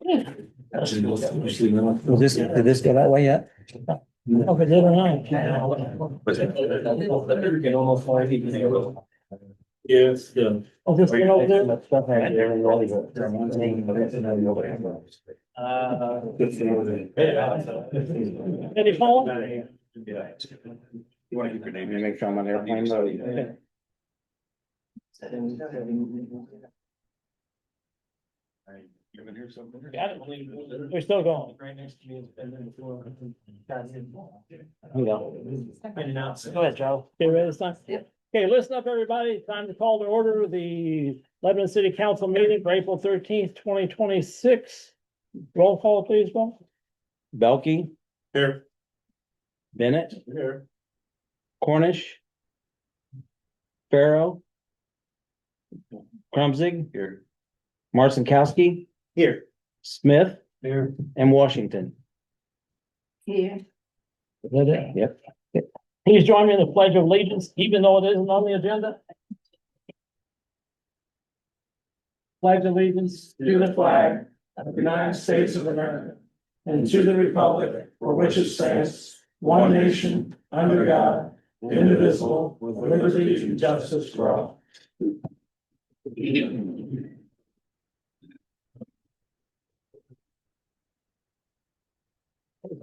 Did this go that way yet? Okay, did or not? Yes, yeah. Oh, this one over there? Any phone? You wanna keep your name and make sure I'm on airplane mode? You can hear something? Got it. We're still going. Go ahead, Joe. Okay, ready this time? Yep. Okay, listen up, everybody. Time to call to order the Lebanon City Council meeting for April 13th, 2026. Roll call, please, Bob. Belkey, Here. Bennett, Here. Cornish, Farrow, Krumzig, Here. Marcinkowski, Here. Smith, Here. and Washington. Here. Is that it? Yep. Please join me in the pledge of allegiance, even though it isn't on the agenda. Pledge allegiance to the flag of the United States of America and to the republic for which it stands, one nation, under God, indivisible, with liberty and justice for all.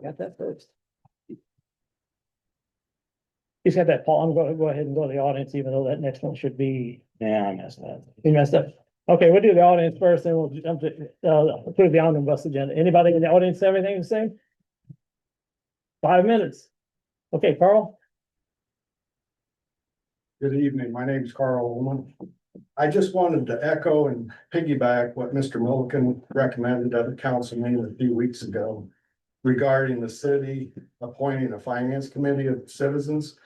Got that first. He's got that, Paul. I'm going to go ahead and go to the audience, even though that next one should be. Yeah, I messed up. You messed up. Okay, we'll do the audience first, then we'll jump to, approve the omnibus agenda. Anybody in the audience have anything to say? 5 minutes. Okay, Carl? Good evening. My name is Carl Ullman. I just wanted to echo and piggyback what Mr. Milliken recommended at the council meeting a few weeks ago regarding the city appointing a finance committee of citizens.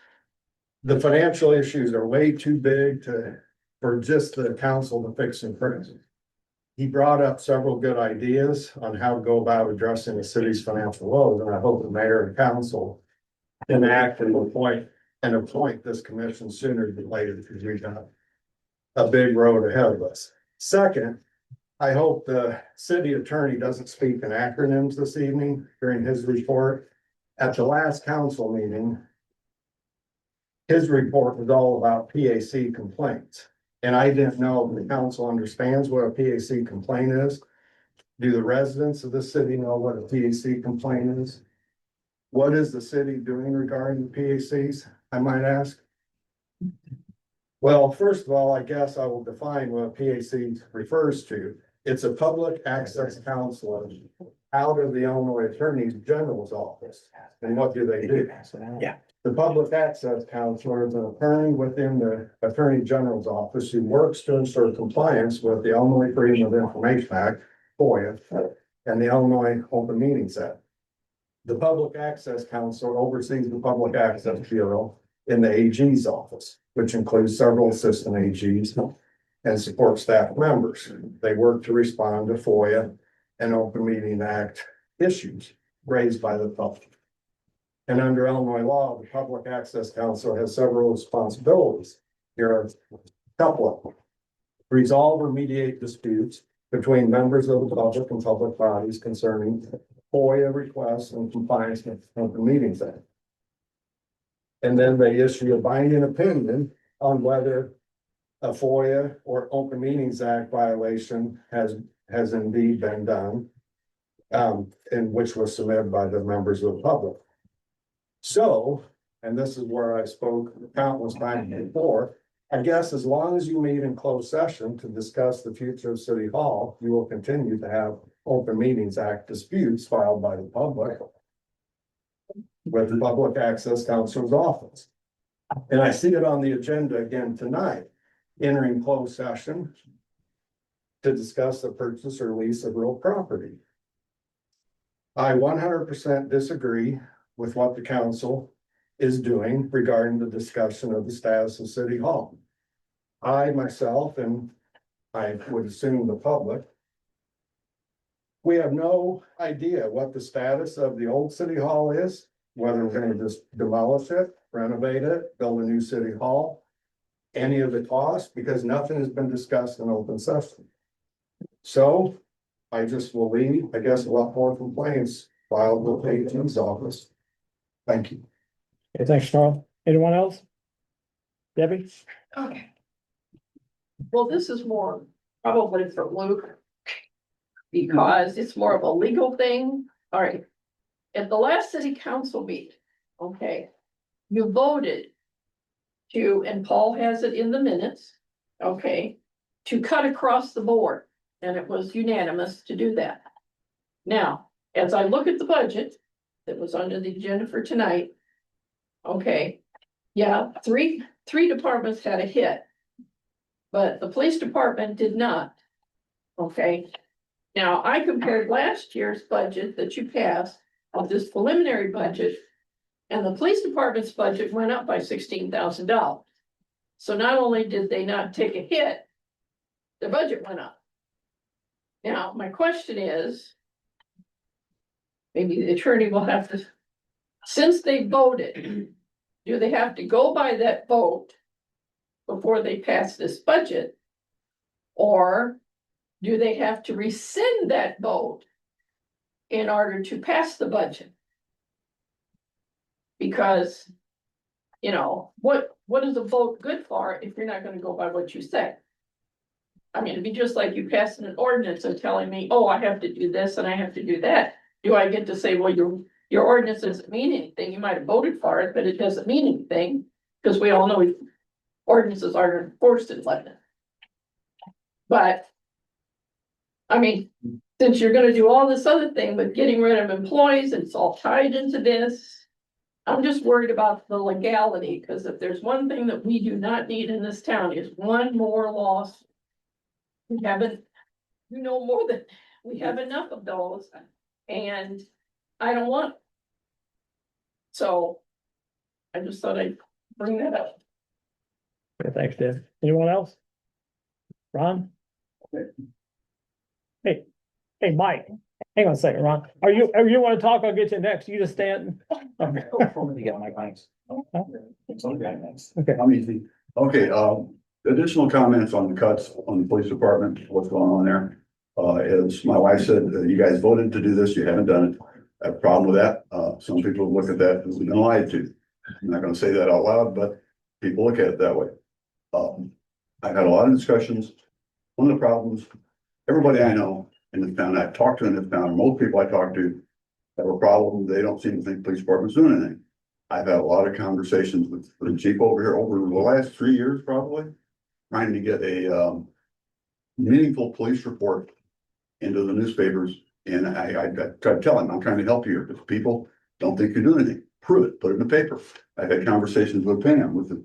The financial issues are way too big for just the council to fix and fix. He brought up several good ideas on how to go about addressing the city's financial woes, and I hope the mayor and council enact and appoint this commission sooner than later, because we've got a big road ahead of us. Second, I hope the city attorney doesn't speak in acronyms this evening during his report. At the last council meeting, his report was all about PAC complaints. And I didn't know if the council understands what a PAC complaint is. Do the residents of the city know what a PAC complaint is? What is the city doing regarding the PACs, I might ask? Well, first of all, I guess I will define what a PAC refers to. It's a public access counselor out of the Illinois Attorney General's office. And what do they do? Yeah. The public access counselor is an attorney within the Attorney General's office who works to ensure compliance with the Illinois Freedom of Information Act, FOIA, and the Illinois Open Meetings Act. The public access counselor oversees the Public Access Bureau in the AG's office, which includes several assistant AGs and support staff members. They work to respond to FOIA and Open Meeting Act issues raised by the public. And under Illinois law, the Public Access Council has several responsibilities. Here are a couple of them. Resolve or mediate disputes between members of the public and public bodies concerning FOIA requests and compliance with Open Meetings Act. And then they issue a binding opinion on whether a FOIA or Open Meetings Act violation has indeed been done, and which was submitted by the members of the public. So, and this is where I spoke countless times before, I guess as long as you meet in closed session to discuss the future of City Hall, you will continue to have Open Meetings Act disputes filed by the public with the Public Access Counselor's office. And I see it on the agenda again tonight, entering closed session to discuss the purchase or lease of real property. I 100% disagree with what the council is doing regarding the discussion of the status of City Hall. I myself, and I would assume the public, we have no idea what the status of the old City Hall is, whether we're going to just demolish it, renovate it, build a new City Hall, any of the costs, because nothing has been discussed in open session. So I just will leave, I guess, a lot more complaints filed with AT's office. Thank you. Okay, thanks, Carl. Anyone else? Debbie? Okay. Well, this is more probably for Luke. Because it's more of a legal thing. All right. At the last city council meeting, okay, you voted to, and Paul has it in the minutes, okay, to cut across the board, and it was unanimous to do that. Now, as I look at the budget that was under the agenda for tonight, okay, yeah, three departments had a hit, but the police department did not, okay? Now, I compared last year's budget that you passed of this preliminary budget, and the police department's budget went up by $16,000. So not only did they not take a hit, their budget went up. Now, my question is, maybe the attorney will have to, since they voted, do they have to go by that vote before they pass this budget? Or do they have to rescind that vote in order to pass the budget? Because, you know, what is a vote good for if you're not gonna go by what you say? I mean, it'd be just like you passing an ordinance and telling me, oh, I have to do this and I have to do that. Do I get to say, well, your ordinance doesn't mean anything? You might have voted for it, but it doesn't mean anything, because we all know ordinances aren't enforced in Lebanon. But I mean, since you're gonna do all this other thing with getting rid of employees, and it's all tied into this. I'm just worried about the legality, because if there's one thing that we do not need in this town is one more lawsuit. We haven't, you know, more than, we have enough of those, and I don't want. So I just thought I'd bring that up. Okay, thanks, Deb. Anyone else? Ron? Hey, Mike, hang on a second, Ron. Are you want to talk? I'll get you next. You just stand. Okay. You got my thanks. Okay. I'm easy. Okay, additional comments on the cuts on the police department, what's going on there. As my wife said, you guys voted to do this, you haven't done it. I have a problem with that. Some people look at that as we've been lied to. I'm not gonna say that out loud, but people look at it that way. I've had a lot of discussions. One of the problems, everybody I know in this town, I've talked to in this town, most people I talk to have a problem. They don't seem to think the police department's doing anything. I've had a lot of conversations with the chief over here over the last 3 years, probably, trying to get a meaningful police report into the newspapers. And I tried to tell him, I'm trying to help you here, because people don't think you're doing anything. Prove it, put it in the paper. I've had conversations with Pam, with the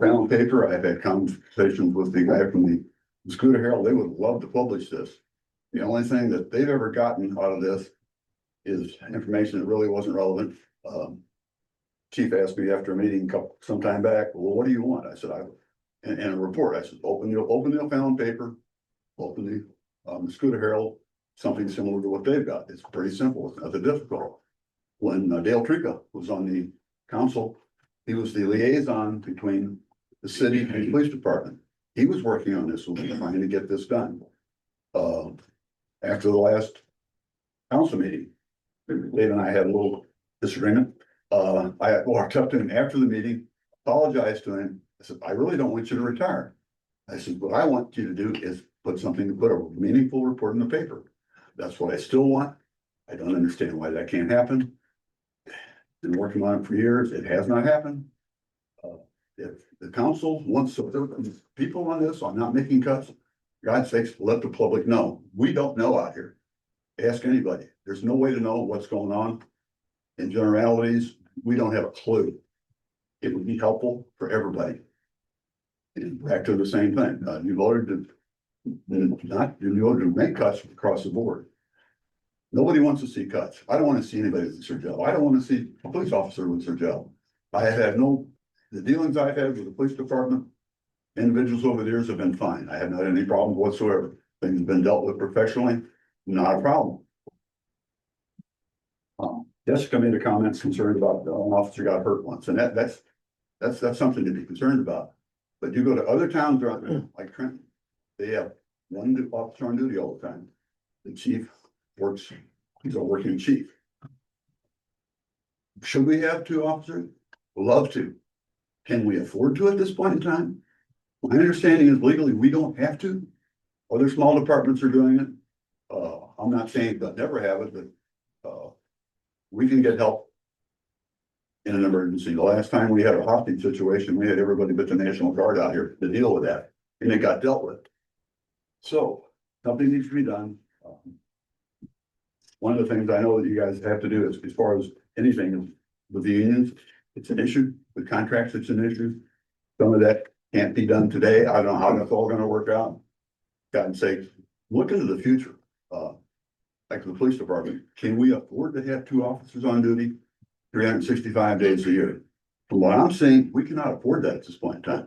Pam paper. I've had conversations with the guy from the Scooter Herald. They would love to publish this. The only thing that they've ever gotten out of this is information that really wasn't relevant. Chief asked me after a meeting some time back, well, what do you want? I said, and a report. I said, open the O'Fallon paper, open the Scooter Herald, something similar to what they've got. It's pretty simple. It's not that difficult. When Dale Trica was on the council, he was the liaison between the city and the police department. He was working on this, trying to get this done. After the last council meeting, Dave and I had a little disagreement. I walked up to him after the meeting, apologized to him. I said, I really don't want you to retire. I said, what I want you to do is put a meaningful report in the paper. That's what I still want. I don't understand why that can't happen. Been working on it for years. It has not happened. If the council wants people on this, on not making cuts, God's sakes, let the public know. We don't know out here. Ask anybody. There's no way to know what's going on. In generalities, we don't have a clue. It would be helpful for everybody. And back to the same thing. You voted to make cuts across the board. Nobody wants to see cuts. I don't want to see anybody lose their job. I don't want to see a police officer lose their job. The dealings I've had with the police department, individuals over the years have been fine. I have not had any problems whatsoever. Things have been dealt with professionally, not a problem. Jessica made a comment concerned about an officer got hurt once, and that's something to be concerned about. But you go to other towns around, like Trenton, they have one officer on duty all the time. The chief works, he's a working chief. Should we have two officers? Love to. Can we afford to at this point in time? My understanding is legally, we don't have to. Other small departments are doing it. I'm not saying they'll never have it, but we can get help in an emergency. The last time we had a hostage situation, we had everybody but the National Guard out here to deal with that, and it got dealt with. So something needs to be done. One of the things I know that you guys have to do is, as far as anything with the unions, it's an issue. With contracts, it's an issue. Some of that can't be done today. I don't know how that's all gonna work out. God sakes, look into the future. Like the police department, can we afford to have two officers on duty 365 days a year? From what I'm seeing, we cannot afford that at this point in time.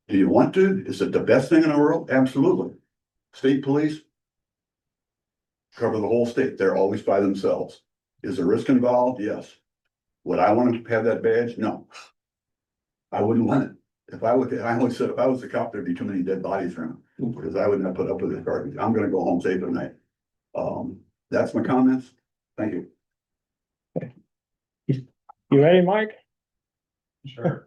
Do you want to? Is it the best thing in the world? Absolutely. State police cover the whole state. They're always by themselves. Is there risk involved? Yes. Would I want to have that badge? No. I wouldn't want it. If I always said, if I was a cop, there'd be too many dead bodies around, because I would not put up with this garbage. I'm gonna go home safe at night. That's my comments. Thank you. You ready, Mike? Sure.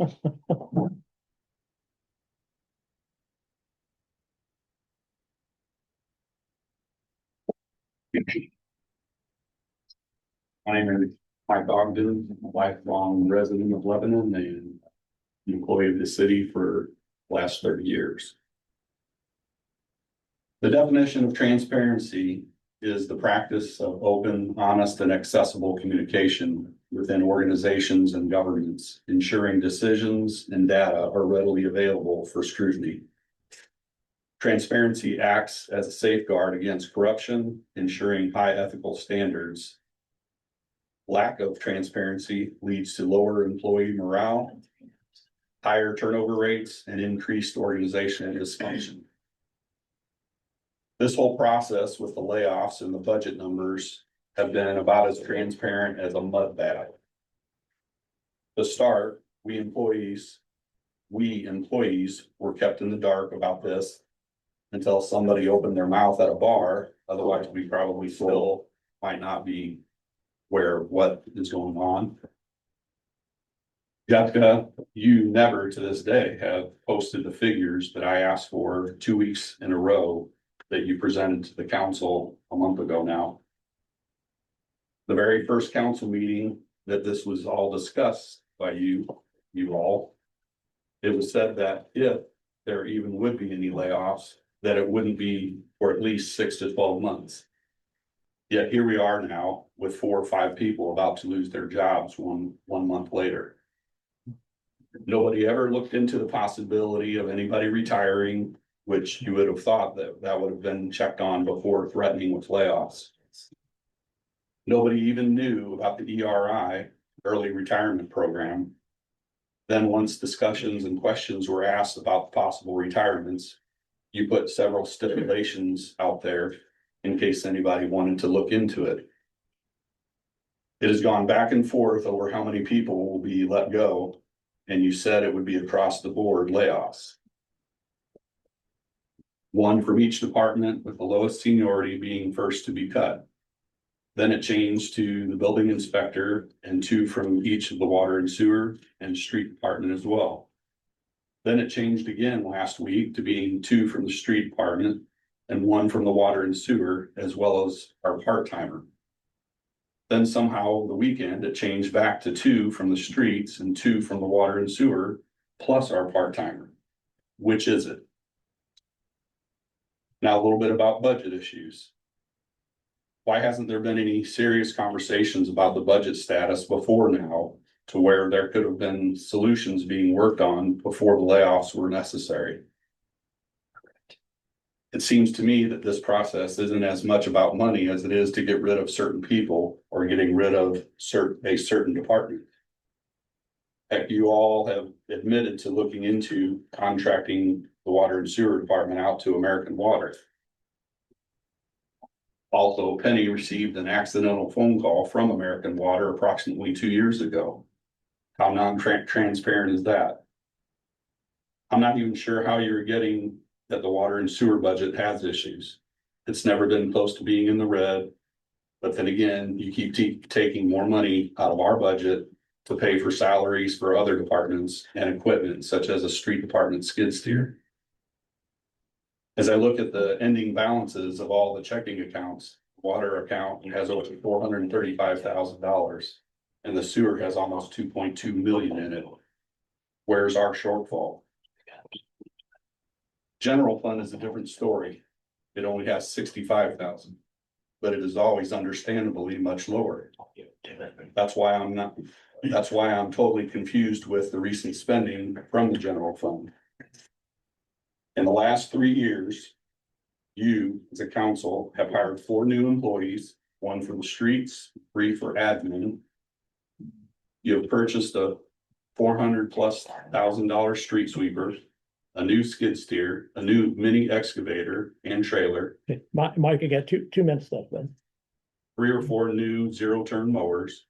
My name is Mike Ogden, I'm a lifelong resident of Lebanon and employee of the city for the last 30 years. The definition of transparency is the practice of open, honest, and accessible communication within organizations and governments, ensuring decisions and data are readily available for scrutiny. Transparency acts as a safeguard against corruption, ensuring high ethical standards. Lack of transparency leads to lower employee morale, higher turnover rates, and increased organizational dysfunction. This whole process with the layoffs and the budget numbers have been about as transparent as a mud bath. To start, we employees were kept in the dark about this until somebody opened their mouth at a bar. Otherwise, we probably still might not be aware of what is going on. Jessica, you never to this day have posted the figures that I asked for 2 weeks in a row that you presented to the council a month ago now. The very first council meeting that this was all discussed by you all, it was said that if there even would be any layoffs, that it wouldn't be for at least 6 to 12 months. Yet here we are now with 4 or 5 people about to lose their jobs one month later. Nobody ever looked into the possibility of anybody retiring, which you would have thought that would have been checked on before threatening with layoffs. Nobody even knew about the ERI, early retirement program. Then once discussions and questions were asked about possible retirements, you put several stipulations out there in case anybody wanted to look into it. It has gone back and forth over how many people will be let go, and you said it would be across the board layoffs. One from each department, with the lowest seniority being first to be cut. Then it changed to the building inspector and 2 from each of the water and sewer and street department as well. Then it changed again last week to being 2 from the street department and 1 from the water and sewer, as well as our part-timer. Then somehow the weekend, it changed back to 2 from the streets and 2 from the water and sewer, plus our part-timer. Which is it? Now, a little bit about budget issues. Why hasn't there been any serious conversations about the budget status before now, to where there could have been solutions being worked on before the layoffs were necessary? It seems to me that this process isn't as much about money as it is to get rid of certain people or getting rid of a certain department. Heck, you all have admitted to looking into contracting the water and sewer department out to American Water. Also, Penny received an accidental phone call from American Water approximately 2 years ago. How non-transparent is that? I'm not even sure how you're getting that the water and sewer budget has issues. It's never been close to being in the red. But then again, you keep taking more money out of our budget to pay for salaries for other departments and equipment such as a street department skid steer. As I look at the ending balances of all the checking accounts, water account has over $435,000 and the sewer has almost 2.2 million in it. Where's our shortfall? General fund is a different story. It only has 65,000, but it is always understandably much lower. That's why I'm totally confused with the recent spending from the general fund. In the last 3 years, you as a council have hired 4 new employees, 1 for the streets, 3 for admin. You have purchased a $400,000+ street sweeper, a new skid steer, a new mini excavator and trailer, Okay, Mike, you got two minutes left then. 3 or 4 new zero-turn mowers,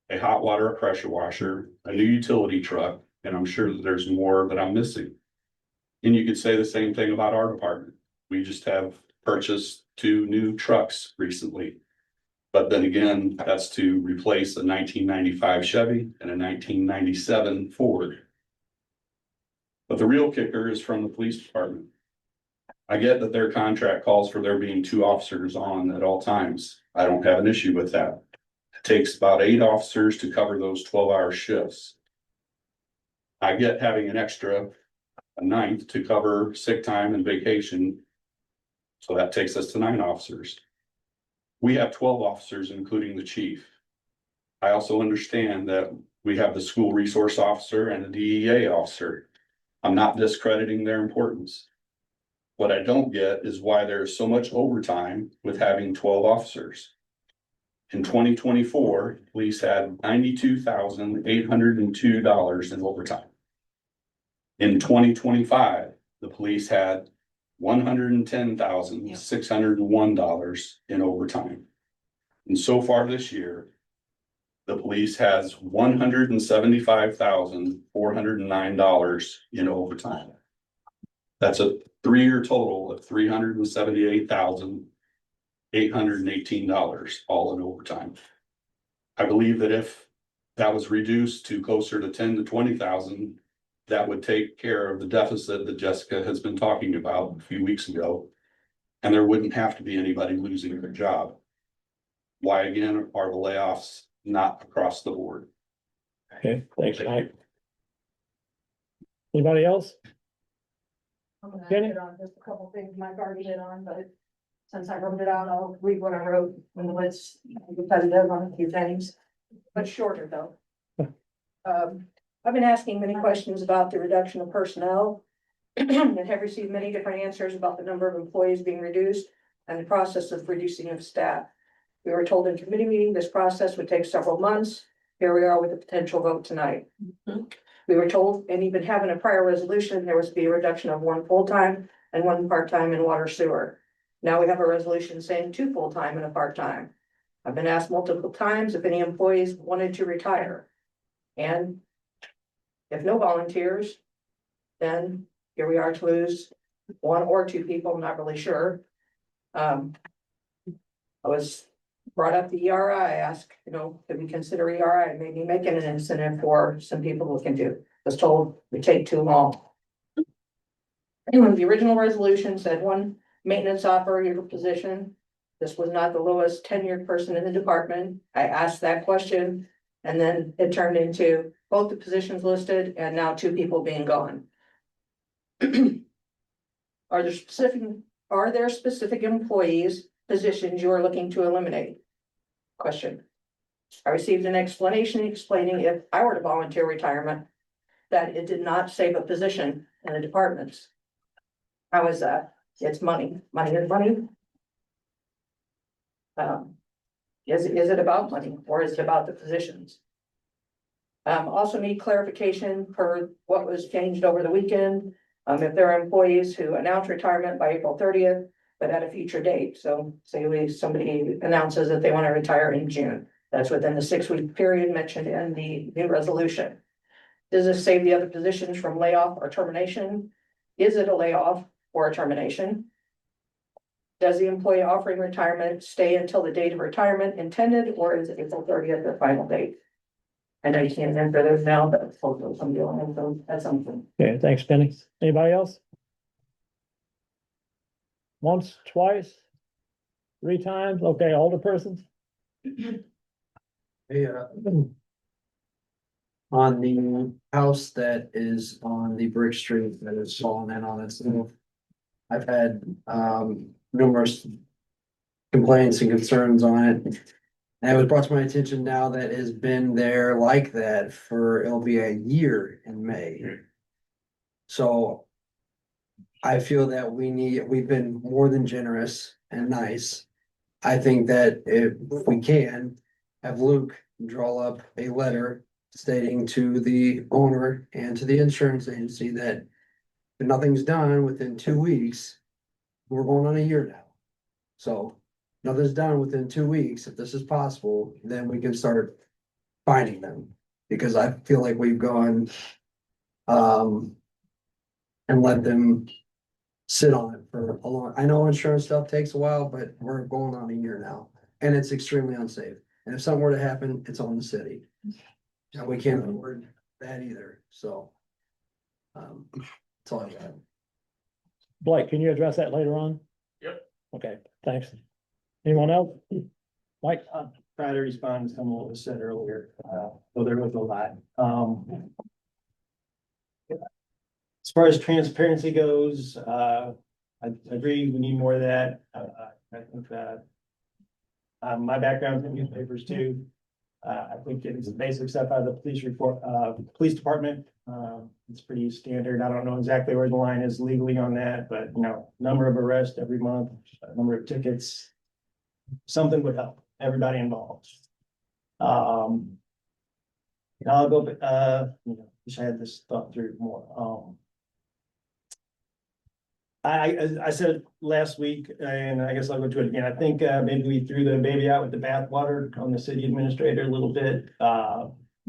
a hot water pressure washer, a new utility truck, and I'm sure that there's more that I'm missing. And you could say the same thing about our department. We just have purchased 2 new trucks recently. But then again, that's to replace a 1995 Chevy and a 1997 Ford. But the real kicker is from the police department. I get that their contract calls for there being 2 officers on at all times. I don't have an issue with that. It takes about 8 officers to cover those 12-hour shifts. I get having an extra, a 9th to cover sick time and vacation. So that takes us to 9 officers. We have 12 officers, including the chief. I also understand that we have the school resource officer and the DEA officer. I'm not discrediting their importance. What I don't get is why there's so much overtime with having 12 officers. In 2024, police had $92,802 in overtime. In 2025, the police had $110,601 in overtime. And so far this year, the police has $175,409 in overtime. That's a 3-year total of $378,818 all in overtime. I believe that if that was reduced to closer to 10 to 20,000, that would take care of the deficit that Jessica has been talking about a few weeks ago. And there wouldn't have to be anybody losing their job. Why again are the layoffs not across the board? Okay, thanks, Mike. Anybody else? I'm gonna Jenny? hit on just a couple things Mike already hit on, but since I wrote it out, I'll read what I wrote and let's repetitive on a few things, but shorter though. I've been asking many questions about the reduction of personnel and have received many different answers about the number of employees being reduced and the process of reducing of staff. We were told in committee meeting this process would take several months. Here we are with a potential vote tonight. We were told, and even having a prior resolution, there was to be a reduction of 1 full-time and 1 part-time in water sewer. Now we have a resolution saying 2 full-time and a part-time. I've been asked multiple times if any employees wanted to retire. And if no volunteers, then here we are to lose 1 or 2 people, I'm not really sure. I was brought up the ERI, I asked, could we consider ERI, maybe making an incentive for some people who can do. Was told we take too long. Anyway, the original resolution said 1 maintenance operator position. This was not the lowest tenured person in the department. I asked that question and then it turned into both the positions listed and now 2 people being gone. Are there specific employees positions you are looking to eliminate? Question. I received an explanation explaining if I were to volunteer retirement, that it did not save a position in the departments. How is that? It's money. Money is money. Is it about money or is it about the positions? Also need clarification for what was changed over the weekend. If there are employees who announce retirement by April 30th, but at a future date. So say somebody announces that they want to retire in June. That's within the 6-week period mentioned in the new resolution. Does this save the other positions from layoff or termination? Is it a layoff or a termination? Does the employee offering retirement stay until the date of retirement intended, or is it April 30th the final date? I know you can't enter those now, but hopefully somebody will have those at some point. Okay, thanks, Penny. Anybody else? Once, twice? 3 times? Okay, older persons? Hey, on the house that is on the Brick Street that is fallen in on itself. I've had, numerous complaints and concerns on it. And it was brought to my attention now that it has been there like that for, it'll be a year in May. So I feel that we've been more than generous and nice. I think that if we can, have Luke draw up a letter stating to the owner and to the insurance agency that if nothing's done within 2 weeks, we're going on a year now. So nothing's done within 2 weeks. If this is possible, then we can start finding them. Because I feel like we've gone and let them sit on it for a long, I know insurance stuff takes a while, but we're going on a year now. And it's extremely unsafe. And if something were to happen, it's on the city. And we can't afford that either, so. That's all I got. Blake, can you address that later on? Yep. Okay, thanks. Anyone else? Mike? Try to respond to some of what was said earlier, though there was a lot. As far as transparency goes, I agree, we need more of that. I think that my background's in newspapers too. I think it's basic stuff out of the police report, police department. It's pretty standard. I don't know exactly where the line is legally on that, but you know, number of arrests every month, number of tickets. Something would help everybody involved. I'll go, wish I had this thought through more. I said last week, and I guess I'll go to it again. I think maybe we threw the baby out with the bathwater on the city administrator a little bit.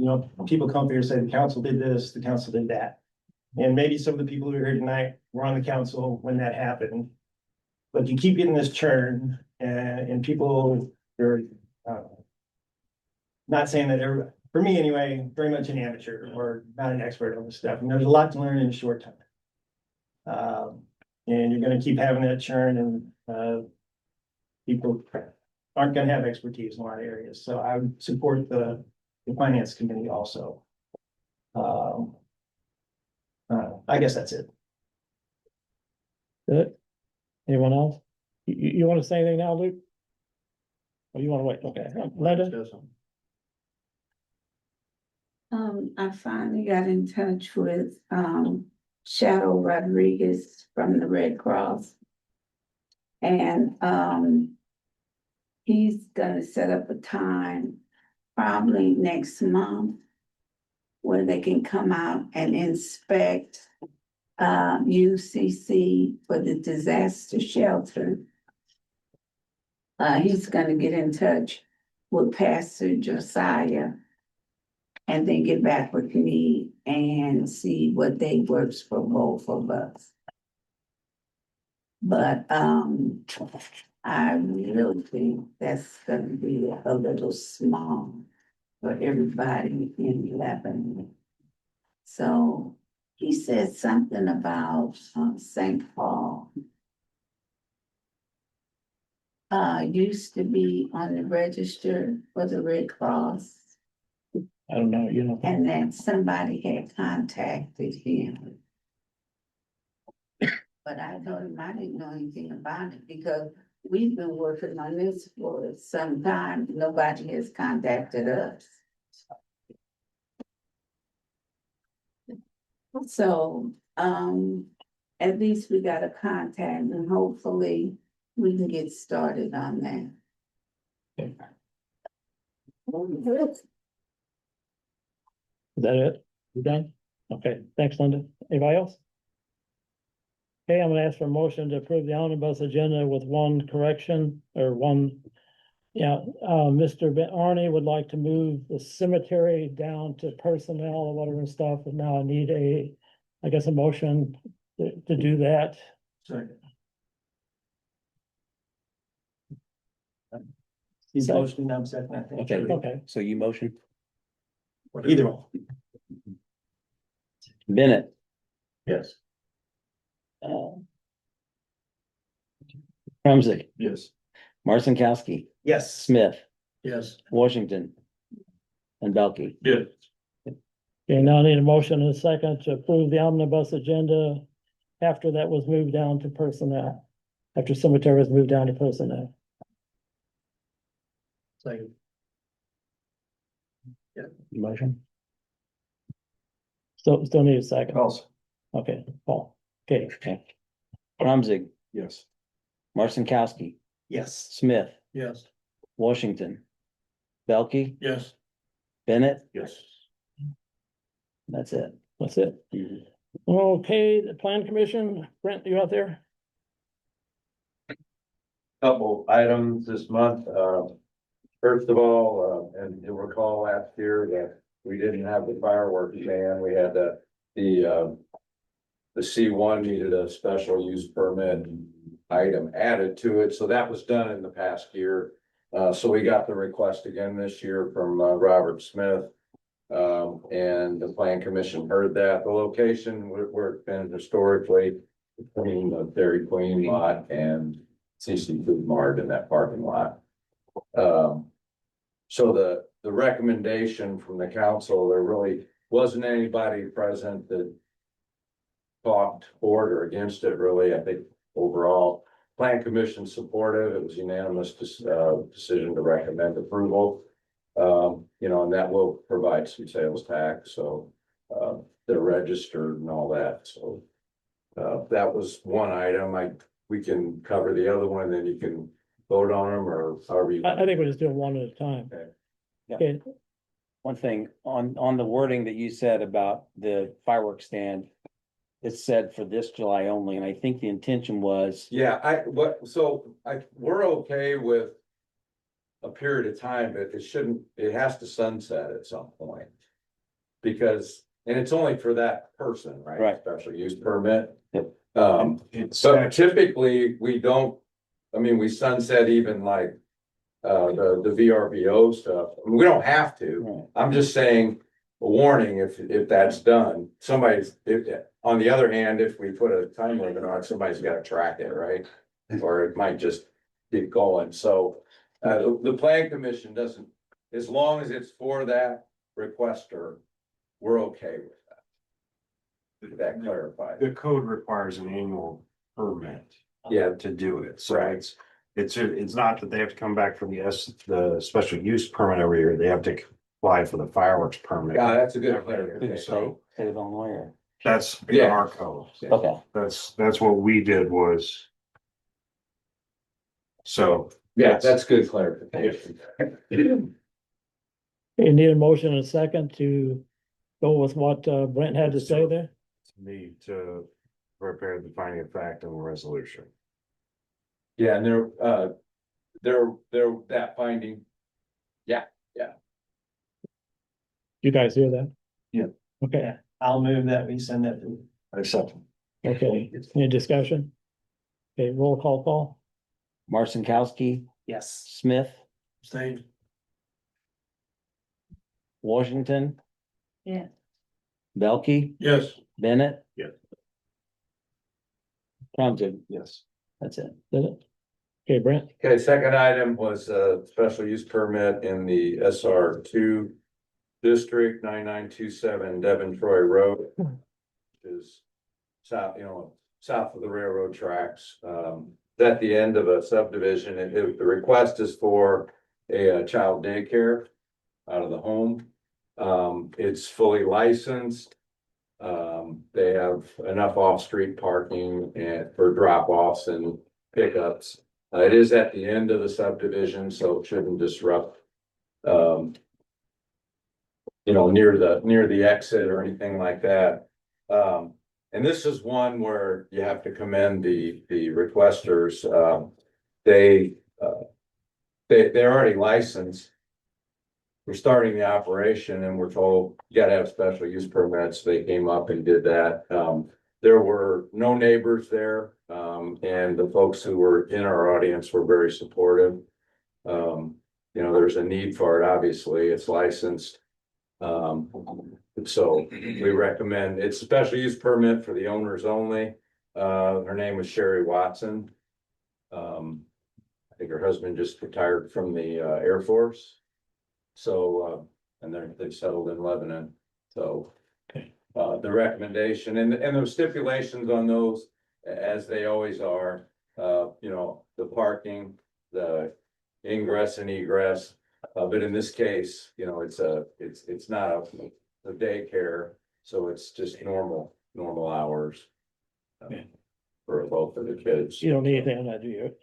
You know, people come here and say the council did this, the council did that. And maybe some of the people who are here tonight were on the council when that happened. But you keep getting this churn and people are not saying that everybody, for me anyway, very much an amateur or not an expert on this stuff. And there's a lot to learn in a short time. And you're gonna keep having that churn and people aren't gonna have expertise in a lot of areas. So I would support the finance committee also. I guess that's it. Good. Anyone else? You want to say anything now, Luke? Or you want to wait? Okay, Linda? I finally got in touch with, Shadow Rodriguez from the Red Cross. And, he's gonna set up a time, probably next month, where they can come out and inspect, UCC for the disaster shelter. He's gonna get in touch with Pastor Josiah and then get back with me and see what day works for both of us. But, I really think that's gonna be a little small for everybody in Lebanon. So he said something about St. Paul. Used to be on the register for the Red Cross, I don't know, you know. and then somebody had contacted him. But I told him I didn't know anything about it because we've been working on this for some time. Nobody has contacted us. So, at least we got a contact and hopefully we can get started on that. Is that it? You done? Okay, thanks, Linda. Anybody else? Okay, I'm gonna ask for a motion to approve the omnibus agenda with one correction or one. Yeah, Mr. Arnie would like to move the cemetery down to personnel or whatever and stuff, and now I need I guess a motion to do that. Second. He's motioning, I'm second, I think. Okay. Okay, So you motion? Either one. Bennett, yes. Rumsey, Yes. Marcinkowski, Yes. Smith, Yes. Washington, and Belkey. Yes. Okay, now I need a motion and a second to approve the omnibus agenda after that was moved down to personnel. After cemetery was moved down to personnel. Second. Motion? Still need a second. Also, Okay, Paul. Okay, Okay. Rumsey, yes. Marcinkowski, Yes. Smith, yes. Washington, Belkey, Yes. Bennett, Yes. that's it. That's it. Okay, the plan commission, Brent, you out there? Couple items this month. First of all, and you'll recall last year that we didn't have the fireworks ban. We had the C1 needed a special use permit item added to it. So that was done in the past year. So we got the request again this year from Robert Smith. And the plan commission heard that. The location where it's been historically between the Dairy Queen lot and CC Food Mart in that parking lot. So the recommendation from the council, there really wasn't anybody present that talked for it or against it, really. I think overall, plan commission supportive. It was unanimous decision to recommend approval. You know, and that will provide some sales tax, so they're registered and all that. So that was one item. We can cover the other one, then you can vote on them or however you. I think we just do one at a time. Okay. Okay, One thing, on the wording that you said about the fireworks stand, it said for this July only, and I think the intention was, Yeah, we're okay with a period of time, but it has to sunset at some point. Because, and it's only for that person, right? Right. Special use permit. Yep. So typically, we don't, we sunset even like, the VRBO stuff. We don't have to. Right. I'm just saying, a warning, if that's done, on the other hand, if we put a time limit on it, somebody's gotta track it, right? Or it might just keep going, so, the plan commission doesn't, as long as it's for that requester, we're okay with that. Did that clarify? The code requires an annual permit. Yeah. To do it, so Right. it's not that they have to come back for the special use permit every year, they have to apply for the fireworks permit. Yeah, that's a good every year. clarification. So state of Illinois, or, that's in Yeah. our code, okay, that's what we did was. So. Yeah, that's good clarification. you need a motion and a second to go with what Brent had to say there? Need to prepare the finding of fact and the resolution. Yeah, and they're that finding. You guys hear that? Yeah. Okay, I'll move that we send that to. Accept. okay, any discussion? Okay, roll call, Paul. Marcinkowski, Yes. Smith, Stay. Washington, Yeah. Belkey, Yes. Bennett. Yes. Rumsey, Yes. that's it. Did it? Okay, Brent, Okay, second item was a special use permit in the SR2 district, 9927 Devon Troy Road. Which is south of the railroad tracks. It's at the end of a subdivision, the request is for a child daycare out of the home. It's fully licensed. They have enough off-street parking and for drop-offs and pickups. It is at the end of the subdivision, so it shouldn't disrupt. Near the exit or anything like that. And this is one where you have to commend the requesters. They're already licensed. We're starting the operation and we're told you gotta have special use permits. They came up and did that. There were no neighbors there, and the folks who were in our audience were very supportive. you know, there's a need for it, obviously, it's licensed. So we recommend, it's a special use permit for the owners only. Her name was Sherry Watson. I think her husband just retired from the Air Force. So, and they've settled in Lebanon, so. The recommendation and the stipulations on those, as they always are, you know, the parking, the ingress and egress. But in this case, you know, it's not a daycare, so it's just normal hours. For both of the kids. You don't need anything on that, do you?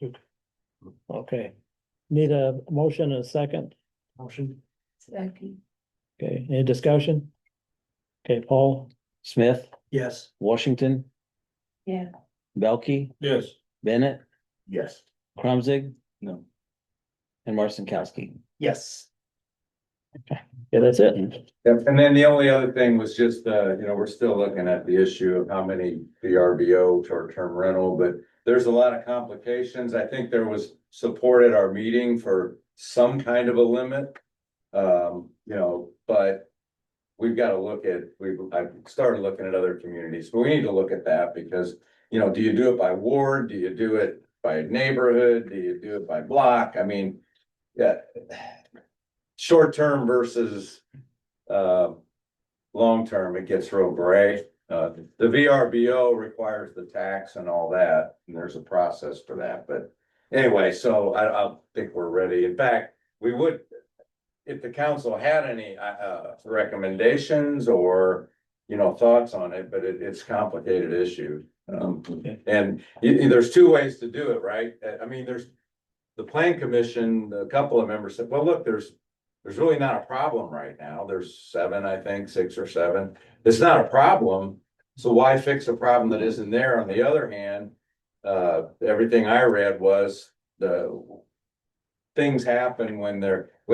Okay. Need a motion and a second? Motion. Second. Okay, any discussion? Okay, Paul? Smith, Yes. Washington, Yeah. Belkey, Yes. Bennett, Yes. Krumzig, No. and Marcinkowski. Yes. Yeah, that's it. Yep, and then the only other thing was just, you know, we're still looking at the issue of how many VRBO short-term rental, but there's a lot of complications. I think there was support at our meeting for some kind of a limit. You know, but we've got to look at, I've started looking at other communities, but we need to look at that because, you know, do you do it by ward? Do you do it by neighborhood? Do you do it by block? I mean, yeah. Short-term versus, long-term, it gets real gray. The VRBO requires the tax and all that, and there's a process for that, but anyway, so I think we're ready. In fact, we would, if the council had any, recommendations or, you know, thoughts on it, but it's a complicated issue. And there's two ways to do it, right? I mean, there's the plan commission, a couple of members said, well, look, there's really not a problem right now. There's 7, I think, 6 or 7. It's not a problem. So why fix a problem that isn't there? On the other hand, everything I read was the things happen when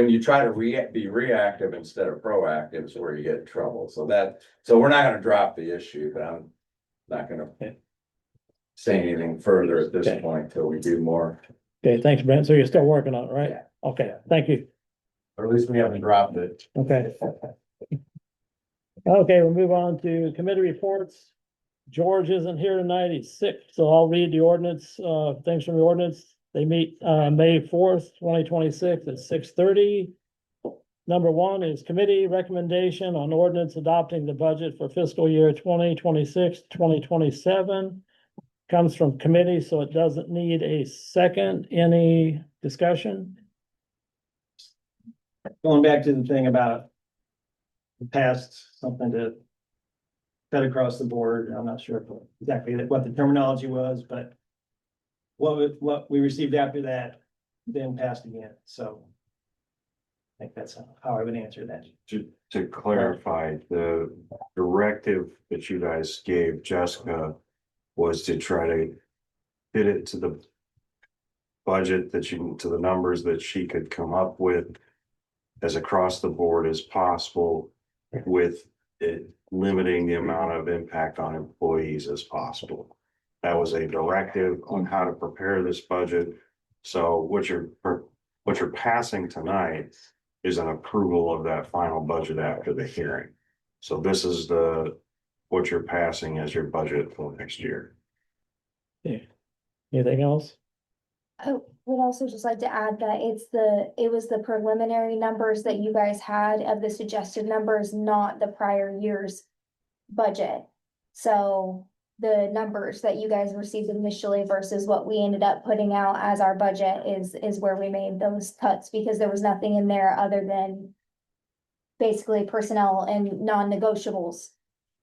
you try to be reactive instead of proactive is where you get in trouble. So we're not going to drop the issue, but I'm not going to say anything further at this point till we do more. Okay, thanks, Brent. So you're still working on it, right? Okay, thank you. Or at least we haven't dropped it. Okay. Okay, we'll move on to committee reports. George isn't here tonight. He's sick, so I'll read the ordinance, things from the ordinance. They meet, May 4th, 2026 at 6:30. Number 1 is committee recommendation on ordinance adopting the budget for fiscal year 2026-2027. Comes from committee, so it doesn't need a second. Any discussion? Going back to the thing about the past, something to cut across the board. I'm not sure exactly what the terminology was, but what we received after that then passed again. So I think that's how I would answer that. To clarify, the directive that you guys gave Jessica was to try to fit it to the budget to the numbers that she could come up with as across the board as possible, with it limiting the amount of impact on employees as possible. That was a directive on how to prepare this budget. So what you're passing tonight is an approval of that final budget after the hearing. So this is what you're passing as your budget for next year. Yeah. Anything else? I would also just like to add that it was the preliminary numbers that you guys had of the suggested numbers, not the prior year's budget. So the numbers that you guys received initially versus what we ended up putting out as our budget is where we made those cuts, because there was nothing in there other than basically personnel and non-negotiables.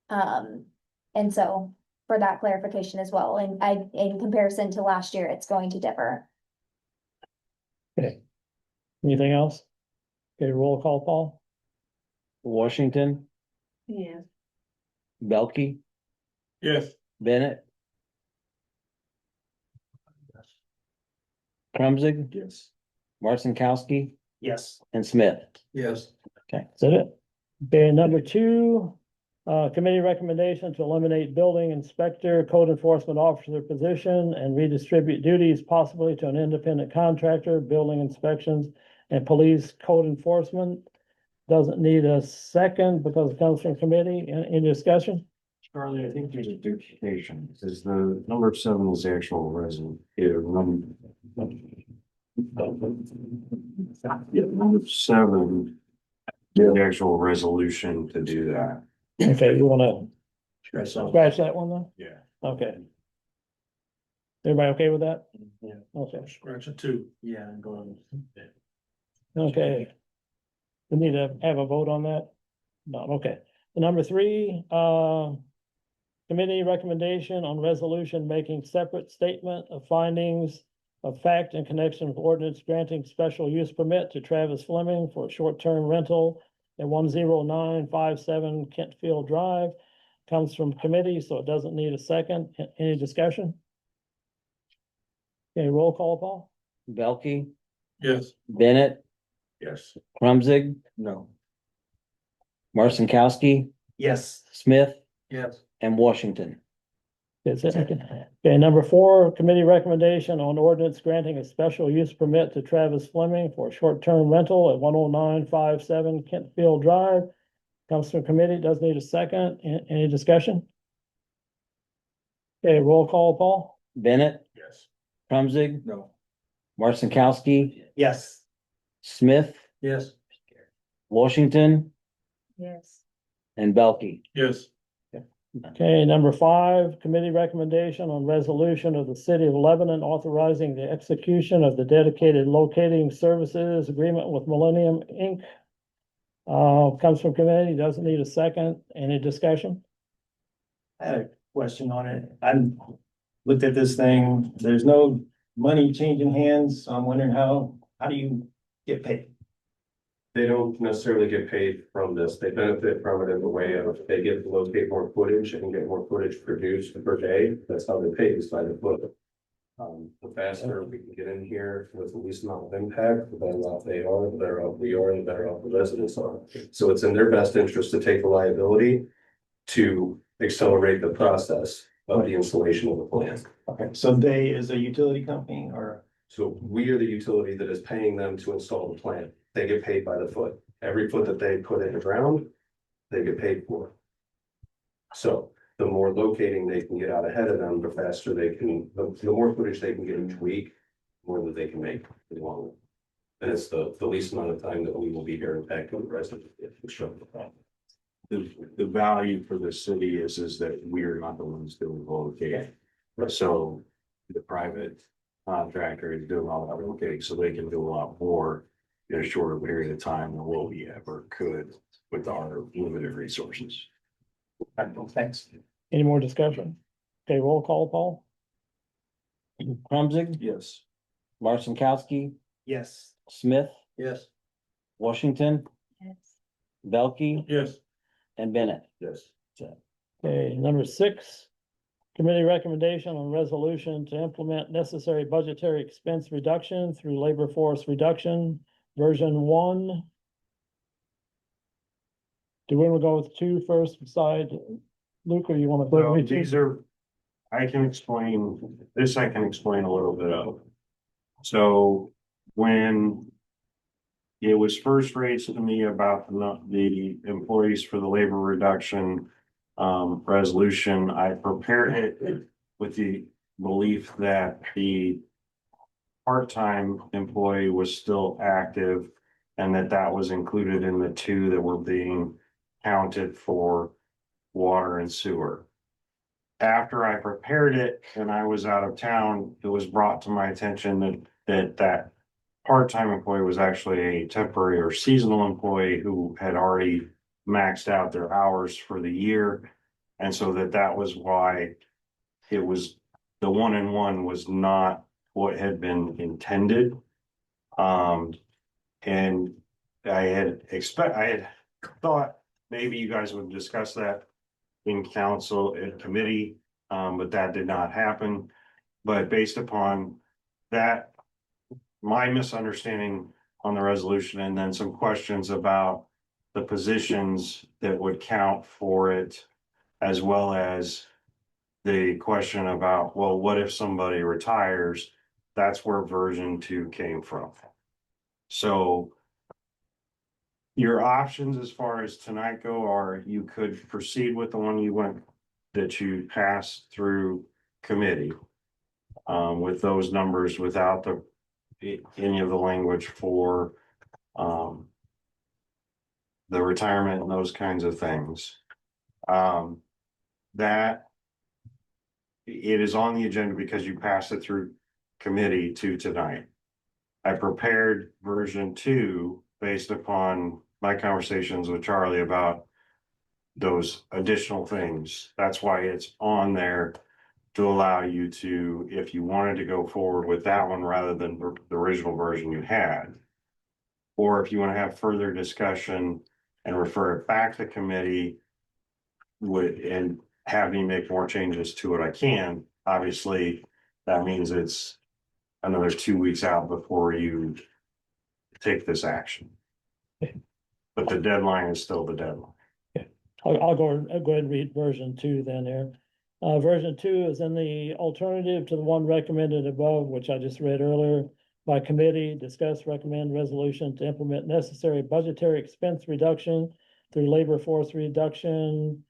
And so for that clarification as well, and in comparison to last year, it's going to differ. Okay. Anything else? Okay, roll call, Paul. Washington, Yeah. Belkey, Yes. Bennett, Krumzig, Yes. Marcinkowski, Yes. and Smith. Yes. Okay, is that it? Okay, number 2, committee recommendation to eliminate building inspector, code enforcement officer position and redistribute duties possibly to an independent contractor, building inspections and police code enforcement. Doesn't need a second because it comes from committee. Any discussion? Charlie, I think there's a duplication, is the number 7 is the actual resident, number 7. The actual resolution to do that. Okay, you wanna Scratch off. scratch that one then? Yeah. Okay. Everybody okay with that? Yeah. Okay, scratch it too. Yeah, I'm going. Okay. We need to have a vote on that? No, okay. Number 3, committee recommendation on resolution making separate statement of findings of fact in connection with ordinance granting special use permit to Travis Fleming for a short-term rental at 10957 Kentfield Drive. Comes from committee, so it doesn't need a second. Any discussion? Okay, roll call, Paul? Belkey, Yes. Bennett, Yes. Krumzig, No. Marcinkowski, Yes. Smith, Yes. and Washington. Okay, number 4, committee recommendation on ordinance granting a special use permit to Travis Fleming for a short-term rental at 10957 Kentfield Drive. Comes from committee, does need a second. Any discussion? Okay, roll call, Paul? Bennett, Yes. Krumzig, No. Marcinkowski, Yes. Smith, Yes. Washington, Yes. and Belkey. Yes. Okay, number 5, committee recommendation on resolution of the city of Lebanon authorizing the execution of the dedicated locating services agreement with Millennium Inc. Comes from committee, doesn't need a second. Any discussion? I had a question on it. I looked at this thing. There's no money changing hands. So I'm wondering how do you get paid? They don't necessarily get paid from this. They benefit from it in the way of they get to locate more footage and get more footage produced per day. That's how they pay, is by the foot. The faster we can get in here with the least amount of impact, the better off they are, the better off we are, and the better off the residents are. So it's in their best interest to take the liability to accelerate the process of the installation of the plant. Okay, so they is a utility company or? So we are the utility that is paying them to install the plant. They get paid by the foot. Every foot that they put in the ground, they get paid for. So the more locating they can get out ahead of them, the faster they can, the more footage they can get each week, the more that they can make in the long run. And it's the least amount of time that we will be here impacting the rest of the construction. The value for the city is that we're not the ones doing the locating. So the private contractor is doing all that locating, so they can do a lot more in a shorter period of time than what we ever could with our limited resources. Thanks. Any more discussion? Okay, roll call, Paul? Krumzig, Yes. Marcinkowski, Yes. Smith, Yes. Washington, Yes. Belkey, Yes. and Bennett. Yes. Okay, number 6, committee recommendation on resolution to implement necessary budgetary expense reduction through labor force reduction, version 1. Do we want to go with 2 first beside Luke, or you want to? Well, these are, I can explain a little bit of. So when it was first raised to me about the employees for the labor reduction resolution, I prepared it with the belief that the part-time employee was still active and that was included in the 2 that were being counted for water and sewer. After I prepared it and I was out of town, it was brought to my attention that part-time employee was actually a temporary or seasonal employee who had already maxed out their hours for the year. And so that was why it was, the 1-in-1 was not what had been intended. And I had thought maybe you guys would discuss that in council and committee, but that did not happen. But based upon that, my misunderstanding on the resolution and then some questions about the positions that would count for it, as well as the question about, well, what if somebody retires? That's where version 2 came from. So your options as far as tonight go are you could proceed with the one that you passed through committee. With those numbers without any of the language for, the retirement and those kinds of things. That it is on the agenda because you passed it through committee to tonight. I prepared version 2 based upon my conversations with Charlie about those additional things. That's why it's on there to allow you to, if you wanted to go forward with that one rather than the original version you had. Or if you want to have further discussion and refer it back to committee and have me make more changes to it, I can. Obviously, that means it's another 2 weeks out before you take this action. But the deadline is still the deadline. I'll go ahead and read version 2 then here. Version 2 is in the alternative to the one recommended above, which I just read earlier. By committee, discuss, recommend resolution to implement necessary budgetary expense reduction through labor force reduction.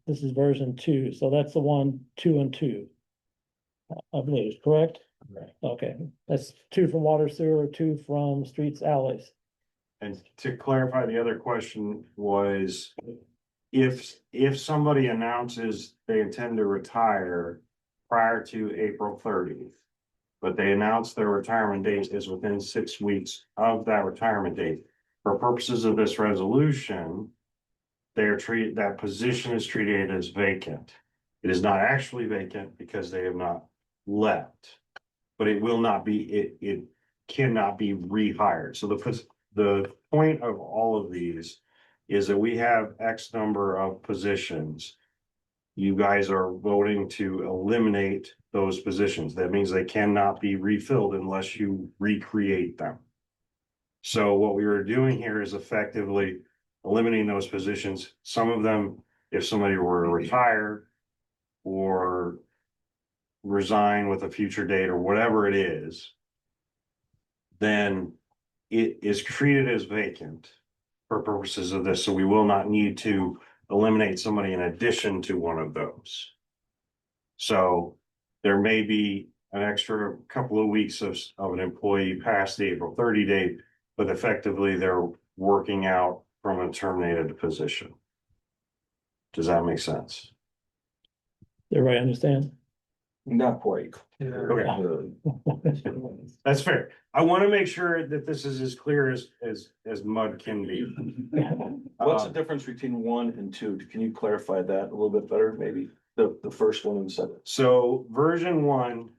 This is version 2, so that's the one 2 and 2. I believe, correct? Right. Okay, that's 2 from water sewer, 2 from streets, alleys. And to clarify, the other question was, if somebody announces they intend to retire prior to April 30th, but they announce their retirement date is within 6 weeks of that retirement date, for purposes of this resolution, that position is treated as vacant. It is not actually vacant because they have not left, but it will not be, it cannot be rehired. So the point of all of these is that we have X number of positions. You guys are voting to eliminate those positions. That means they cannot be refilled unless you recreate them. So what we were doing here is effectively eliminating those positions. Some of them, if somebody were to retire or resign with a future date or whatever it is, then it is treated as vacant for purposes of this. So we will not need to eliminate somebody in addition to one of those. So there may be an extra couple of weeks of an employee past the April 30 date, but effectively they're working out from a terminated position. Does that make sense? Everybody understand? Not quite. Okay. That's fair. I want to make sure that this is as clear as mud can be. What's the difference between 1 and 2? Can you clarify that a little bit better, maybe? The first one and the second. So version 1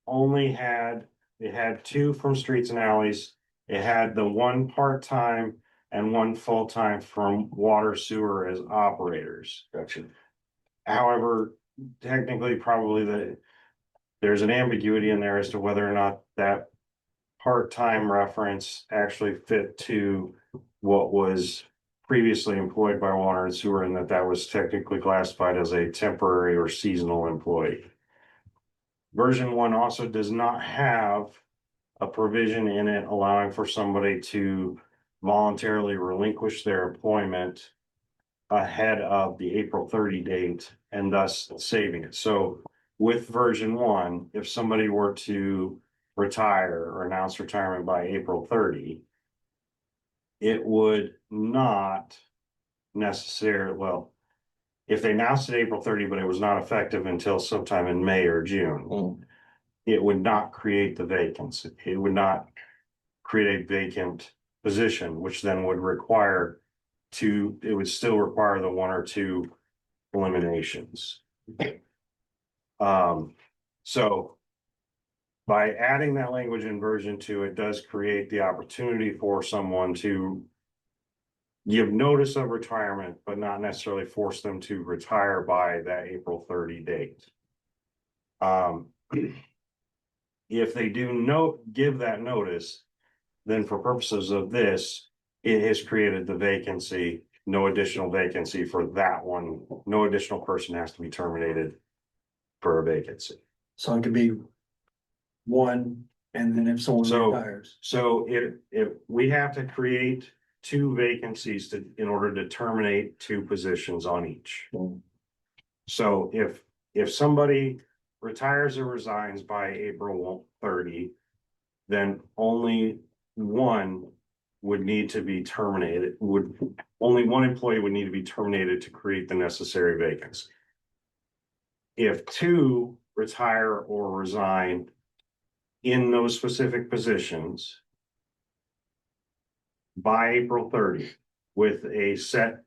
only had 2 from streets and alleys. It had the 1 part-time and 1 full-time from water sewer as operators. Gotcha. However, technically, probably there's an ambiguity in there as to whether or not that part-time reference actually fit to what was previously employed by water and sewer, and that was technically classified as a temporary or seasonal employee. Version 1 also does not have a provision in it allowing for somebody to voluntarily relinquish their employment ahead of the April 30 date and thus saving it. So with version 1, if somebody were to retire or announce retirement by April 30, it would not necessarily, well, if they announced it April 30, but it was not effective until sometime in May or June, it would not create the vacancy. It would not create a vacant position, which then would require it would still require the 1 or 2 eliminations. So by adding that language in version 2, it does create the opportunity for someone to give notice of retirement, but not necessarily force them to retire by that April 30 date. If they do give that notice, then for purposes of this, it has created the vacancy, no additional vacancy for that one. No additional person has to be terminated for a vacancy. So it could be 1 And then if someone So- retires, So if we have to create two vacancies in order to terminate two positions on each. So if somebody retires or resigns by April 30, then only one would need to be terminated, only one employee would need to be terminated to create the necessary vacancy. If two retire or resign in those specific positions by April 30 with a set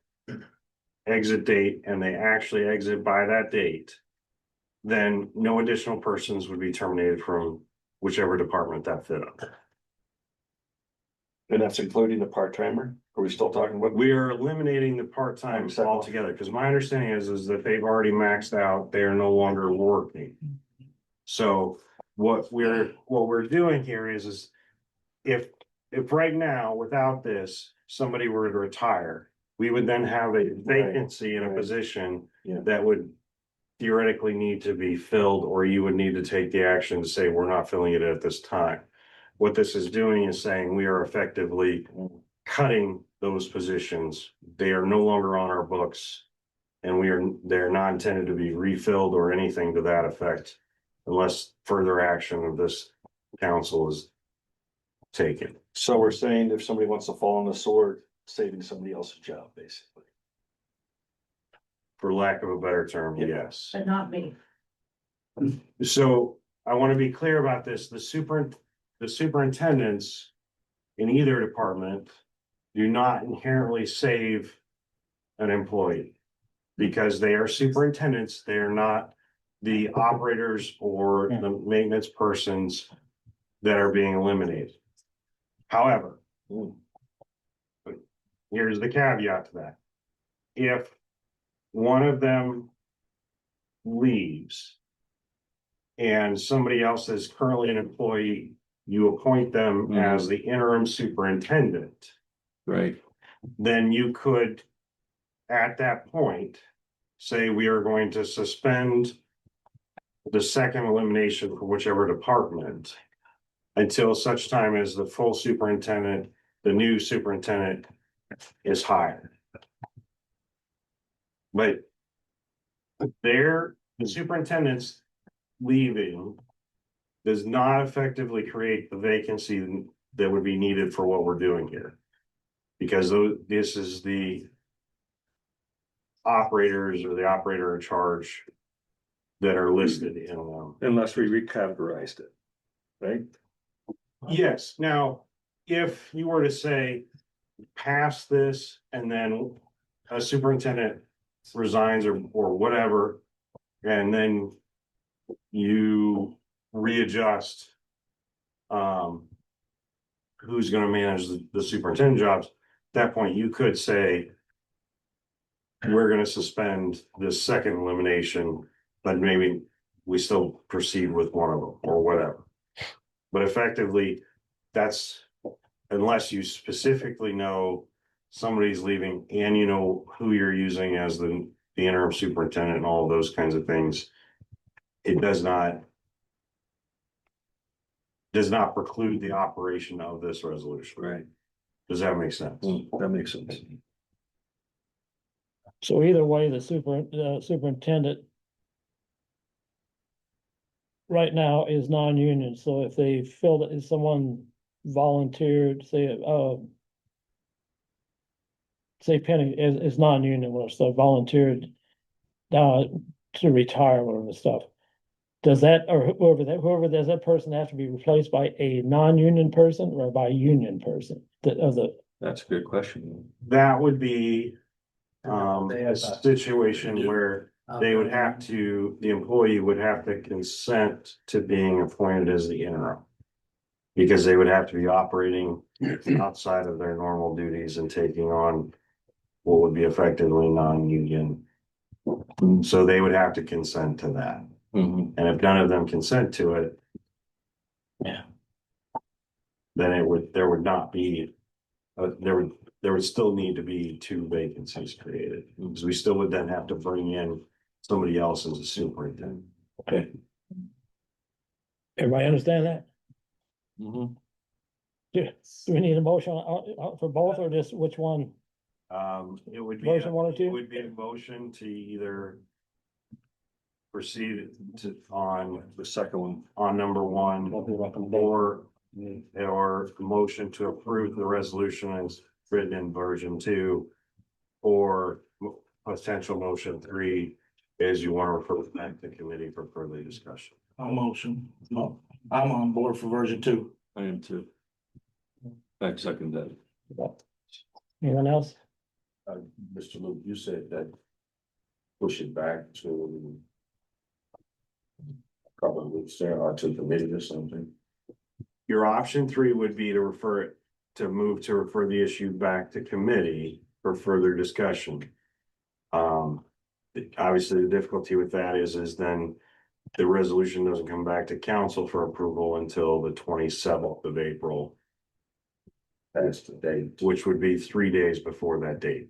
exit date and they actually exit by that date, then no additional persons would be terminated from whichever department that fit under. And that's including the part-timer? Are we still talking about? We are eliminating the part-time altogether, because my understanding is that they've already maxed out, they are no longer working. So what we're doing here is if right now, without this, somebody were to retire, we would then have a vacancy in a position Yeah. that would theoretically need to be filled, or you would need to take the action to say, we're not filling it at this time. What this is doing is saying we are effectively cutting those positions. They are no longer on our books. And they're not intended to be refilled or anything to that effect, unless further action of this council is taken. So we're saying if somebody wants to fall on the sword, saving somebody else's job, basically. For lack of a better term, yes. But not me. So I want to be clear about this. The superintendents in either department do not inherently save an employee because they are superintendents. They are not the operators or the maintenance persons that are being eliminated. However, here's the caveat to that. If one of them leaves and somebody else is currently an employee, you appoint them as the interim superintendent, Right. then you could, at that point, say we are going to suspend the second elimination for whichever department until such time as the full superintendent, the new superintendent is hired. But the superintendent's leaving does not effectively create the vacancy that would be needed for what we're doing here. Because this is the operators or the operator in charge that are listed in them. Unless we recategorized it, right? Yes, now, if you were to say, pass this and then a superintendent resigns or whatever, and then you readjust who's gonna manage the superintendent jobs, at that point, you could say we're gonna suspend this second elimination, but maybe we still proceed with one of them or whatever. But effectively, that's unless you specifically know somebody's leaving and you know who you're using as the interim superintendent and all of those kinds of things, it does not preclude the operation of this resolution. Right. Does that make sense? That makes sense. So either way, the superintendent right now is non-union, so if they feel that if someone volunteered, say Penny is non-union, or so volunteered to retire, whatever stuff. Does that, or whoever, does that person have to be replaced by a non-union person or by a union person? That's a good question. That would be a situation where they would have to, the employee would have to consent to being appointed as the interim. Because they would have to be operating outside of their normal duties and taking on what would be effectively non-union. So they would have to consent to that. And if none of them consent to it, then there would not be, there would still need to be two vacancies created. Because we still would then have to bring in somebody else as a superintendent. Okay. Everybody understand that? Mhm. Do we need a motion for both or just which one? It would be. Motion one or two? It would be a motion to either. Proceed to, on the second one, on number one, or a motion to approve the resolution as written in version 2. Or potential motion 3 is you want to refer it back to committee for further discussion. I'll motion. No, I'm on board for version 2. I am too. I second that. Anyone else? Mr. Luke, you said that push it back to a couple of weeks there or to committee or something. Your option 3 would be to refer it, to refer the issue back to committee for further discussion. Obviously, the difficulty with that is then the resolution doesn't come back to council for approval until the 27th of April. That's the date, Which would be 3 days before that date.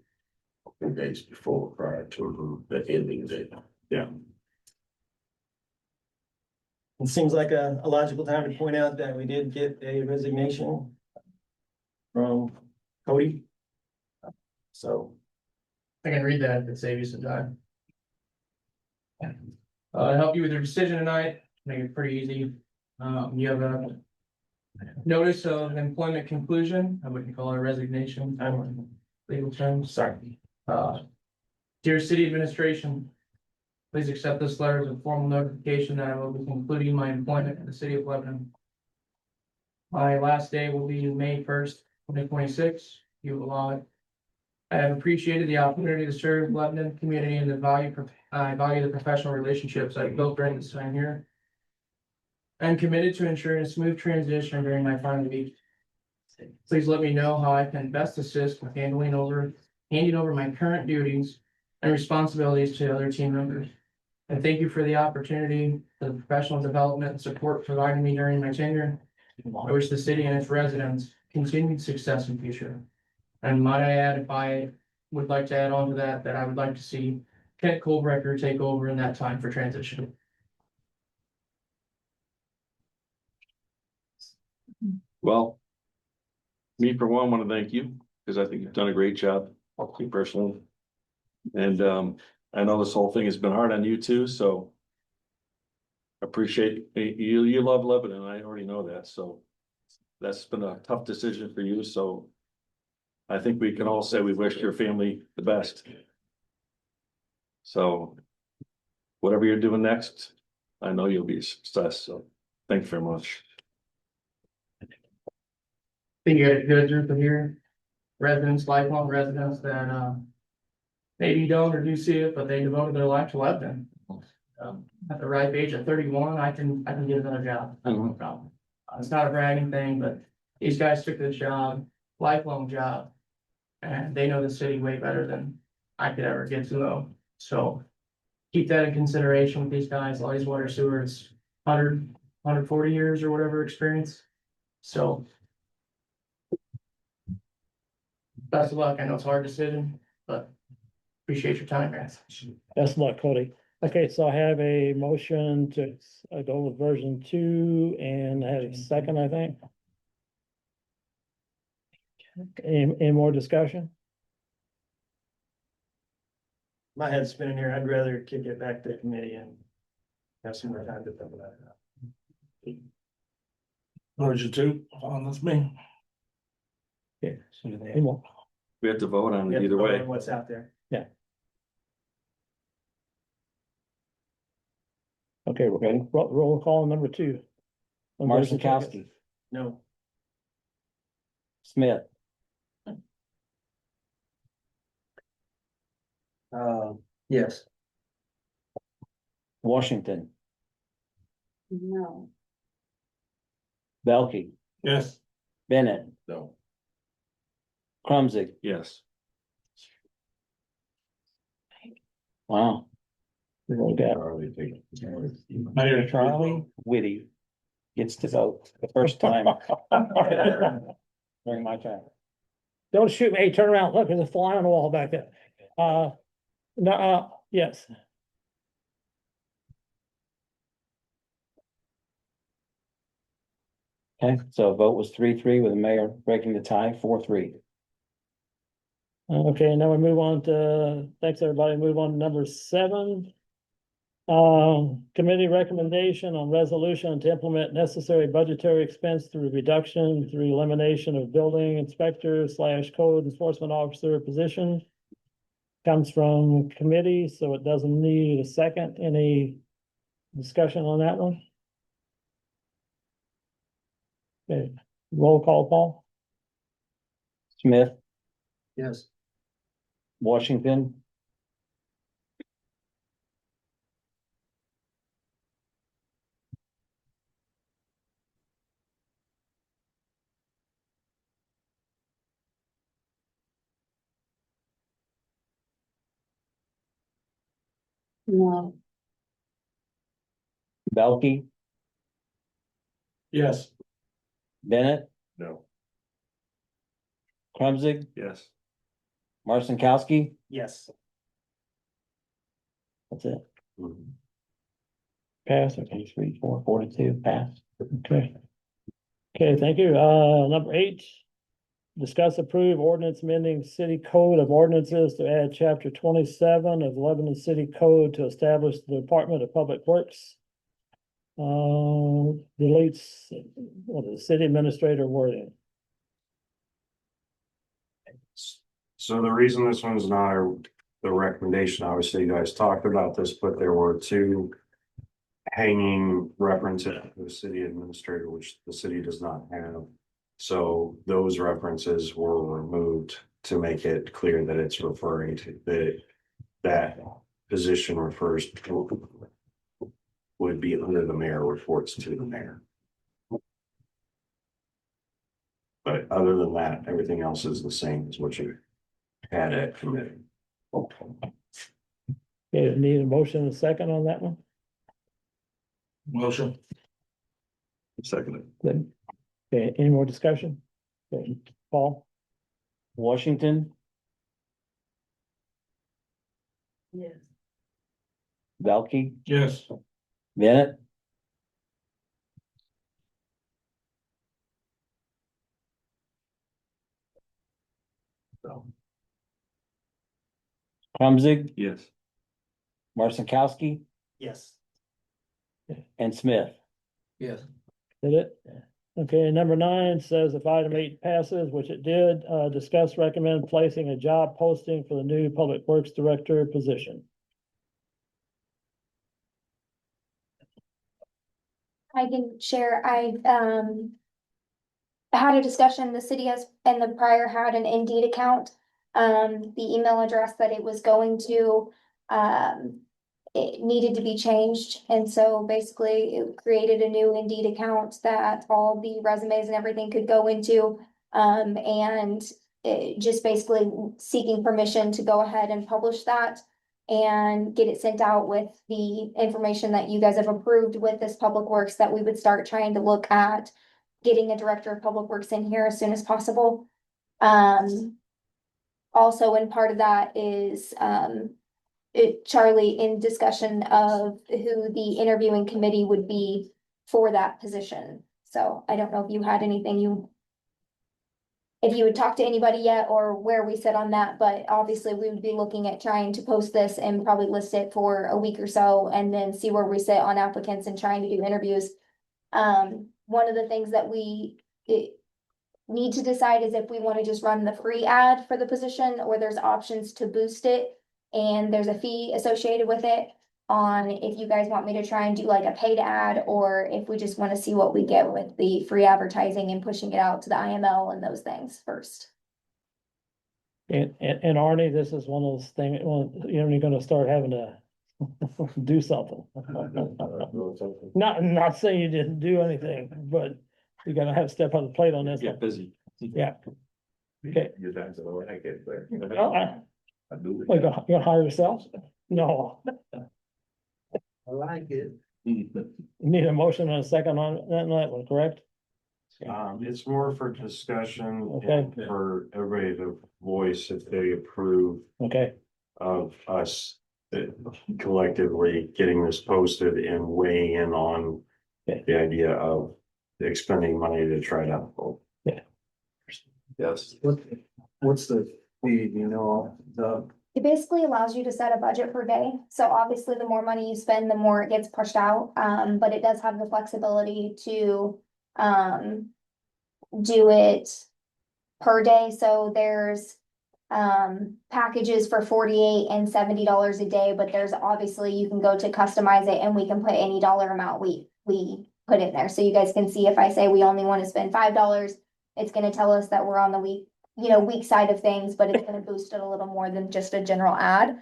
2 days before, prior to the ending date. Yeah. It seems like a logical time to point out that we did get a resignation from Cody. So, I can read that to save you some time. To help you with your decision tonight, make it pretty easy. You have a notice of employment conclusion, I wouldn't call it a resignation, legal terms. sorry. Dear City Administration, please accept this letter as a formal notification that I will be concluding my employment in the city of Lebanon. My last day will be May 1st, 2026. You allow it. I have appreciated the opportunity to serve Lebanon community and I value the professional relationships I've built during this time here. I'm committed to ensuring a smooth transition during my final week. Please let me know how I can best assist with handing over my current duties and responsibilities to other team members. And thank you for the opportunity, for the professional development and support provided me during my tenure. I wish the city and its residents continued success in the future. And might I add, if I would like to add on to that, that I would like to see Kent Colbrecker take over in that time for transition. Well, me for one, want to thank you because I think you've done a great job, me personally. And I know this whole thing has been hard on you too, so appreciate you. You love Lebanon, I already know that. So that's been a tough decision for you. So I think we can all say we wish your family the best. So whatever you're doing next, I know you'll be a success. So thank you very much. I think you got a good group of here, residents, lifelong residents that maybe you don't or do see it, but they devoted their life to Lebanon. At the ripe age of 31, I can get another job. No problem. It's not a bragging thing, but these guys took this job, lifelong job. And they know the city way better than I could ever get to know. So keep that in consideration with these guys. All these water sewers, 140 years or whatever experience. So best of luck. I know it's a hard decision, but appreciate your time, guys. Best of luck, Cody. Okay, so I have a motion to go with version 2 and I have a second, I think. Any more discussion? My head's spinning here. I'd rather kick it back to committee and have some more time to think about it. Version 2, on this me. Yeah. Any more? We have to vote on We it have to either vote way. on what's out there. Yeah. Okay, we're ready. Roll call number 2. On version 2. Marcinkowski, No, Smith, Yes. Washington, No. Belkey, Yes. Bennett, No. Crumzig. Yes. Wow. We got Charlie Whitty gets to vote the first time during my time. Don't shoot me. Hey, turn around. Look, there's a fly on the wall back there. No, yes. Okay, so a vote was 3-3 with the mayor breaking the tie, 4-3. Okay, now we move on to, thanks, everybody. Move on to number 7. Committee recommendation on resolution to implement necessary budgetary expense through reduction through elimination of building inspector / code enforcement officer position. Comes from committee, so it doesn't need a second. Any discussion on that one? Okay, roll call, Paul? Smith, Yes. Washington, No. Belkey, Yes. Bennett, No. Krumzig, Yes. Marcinkowski. Yes. That's it. Pass, okay, 3, 4, 4-2, pass. Okay. Okay, thank you. Number 8. Discuss approve ordinance amending city code of ordinances to add chapter 27 of Lebanon City Code to establish the Department of Public Works. Deletes, what is it, city administrator wording. So the reason this one's not the recommendation, obviously you guys talked about this, but there were 2 hanging references to the city administrator, which the city does not have. So those references were removed to make it clear that it's referring to that position refers to would be under the mayor, reports to the mayor. But other than that, everything else is the same as what you had at committee. Okay, need a motion and a second on that one? Motion. Second. Good. Okay, any more discussion? Okay, Paul? Washington, Yes. Belkey, Yes. Bennett, Krumzig, Yes. Marcinkowski, Yes. and Smith. Yes. Did it? Okay, number 9 says if item 8 passes, which it did, discuss, recommend placing a job posting for the new Public Works Director position. I can share, had a discussion, the city has, and the prior had an Indeed account. The email address that it was going to, it needed to be changed, and so basically it created a new Indeed account that all the resumes and everything could go into. And it just basically seeking permission to go ahead and publish that and get it sent out with the information that you guys have approved with this Public Works, that we would start trying to look at getting a director of Public Works in here as soon as possible. Also, and part of that is, Charlie in discussion of who the interviewing committee would be for that position. So I don't know if you had anything if you would talk to anybody yet or where we sit on that, but obviously we would be looking at trying to post this and probably list it for a week or so and then see where we sit on applicants and trying to do interviews. One of the things that we need to decide is if we want to just run the free ad for the position or there's options to boost it. And there's a fee associated with it on if you guys want me to try and do like a paid ad or if we just want to see what we get with the free advertising and pushing it out to the IML and those things first. And Arnie, this is one of those things, well, you're gonna start having to do something. Not saying you didn't do anything, but you gotta have to step on the plate on this. Get busy. Yeah. Okay. Your time's low, I get there. Oh, you gonna hire yourself? No. I like it. You need a motion and a second on that one, correct? It's more for discussion Okay. and for everybody to voice if they approve Okay, of us collectively getting this posted and weighing in on Okay. the idea of expending money to try to. Yes. What's the fee, you know, It basically allows you to set a budget per day. So obviously, the more money you spend, the more it gets pushed out. But it does have the flexibility to do it per day. So there's packages for $48 and $70 a day, but there's obviously you can go to customize it and we can put any dollar amount we put in there. So you guys can see if I say we only want to spend $5, it's gonna tell us that we're on the weak side of things, but it's gonna boost it a little more than just a general ad.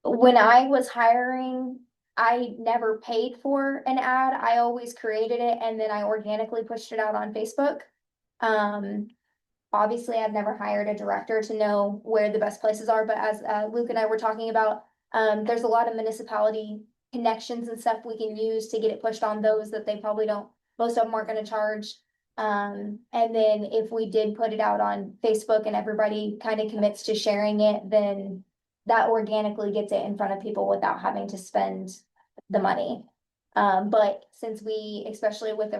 When I was hiring, I never paid for an ad. I always created it and then I organically pushed it out on Facebook. Obviously, I've never hired a director to know where the best places are, but as Luke and I were talking about, there's a lot of municipality connections and stuff we can use to get it pushed on those that they probably don't, most of them aren't gonna charge. And then if we did put it out on Facebook and everybody kind of commits to sharing it, then that organically gets it in front of people without having to spend the money. But since we, especially with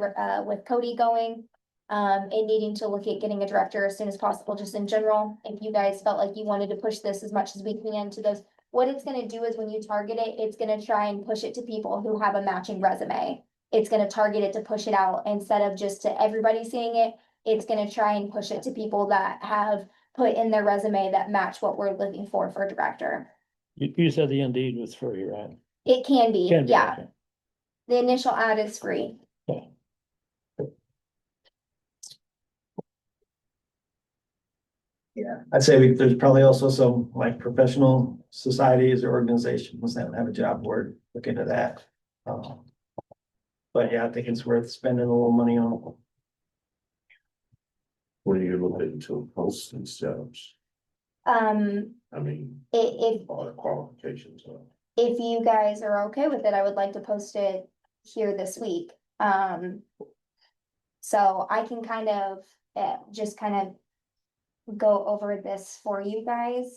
with Cody going, and needing to look at getting a director as soon as possible, just in general, if you guys felt like you wanted to push this as much as we can to those, what it's gonna do is when you target it, it's gonna try and push it to people who have a matching resume. It's gonna target it to push it out instead of just to everybody seeing it. It's gonna try and push it to people that have put in their resume that match what we're looking for a director. You said the Indeed was free, right? It can be, Can be, yeah. okay. The initial ad is free. Yeah, I'd say there's probably also some like professional societies or organizations that have a job board, look into that. But yeah, I think it's worth spending a little money on. What are you looking to post themselves? I mean, if all the qualifications are. if you guys are okay with it, I would like to post it here this week. So I can kind of just kind of go over this for you guys.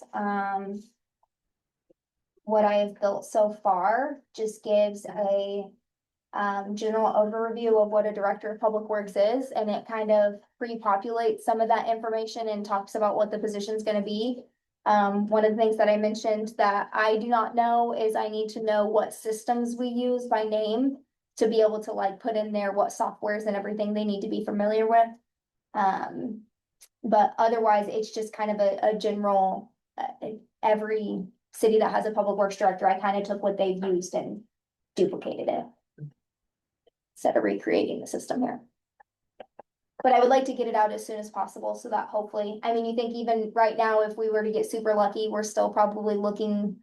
What I have built so far just gives a general overview of what a director of public works is, and it kind of pre-populates some of that information and talks about what the position is going to be. One of the things that I mentioned that I do not know is I need to know what systems we use by name to be able to like put in there what softwares and everything they need to be familiar with. But otherwise, it's just kind of a general, every city that has a public works director, I kind of took what they've used and duplicated it instead of recreating the system here. But I would like to get it out as soon as possible so that hopefully, I mean, you think even right now, if we were to get super lucky, we're still probably looking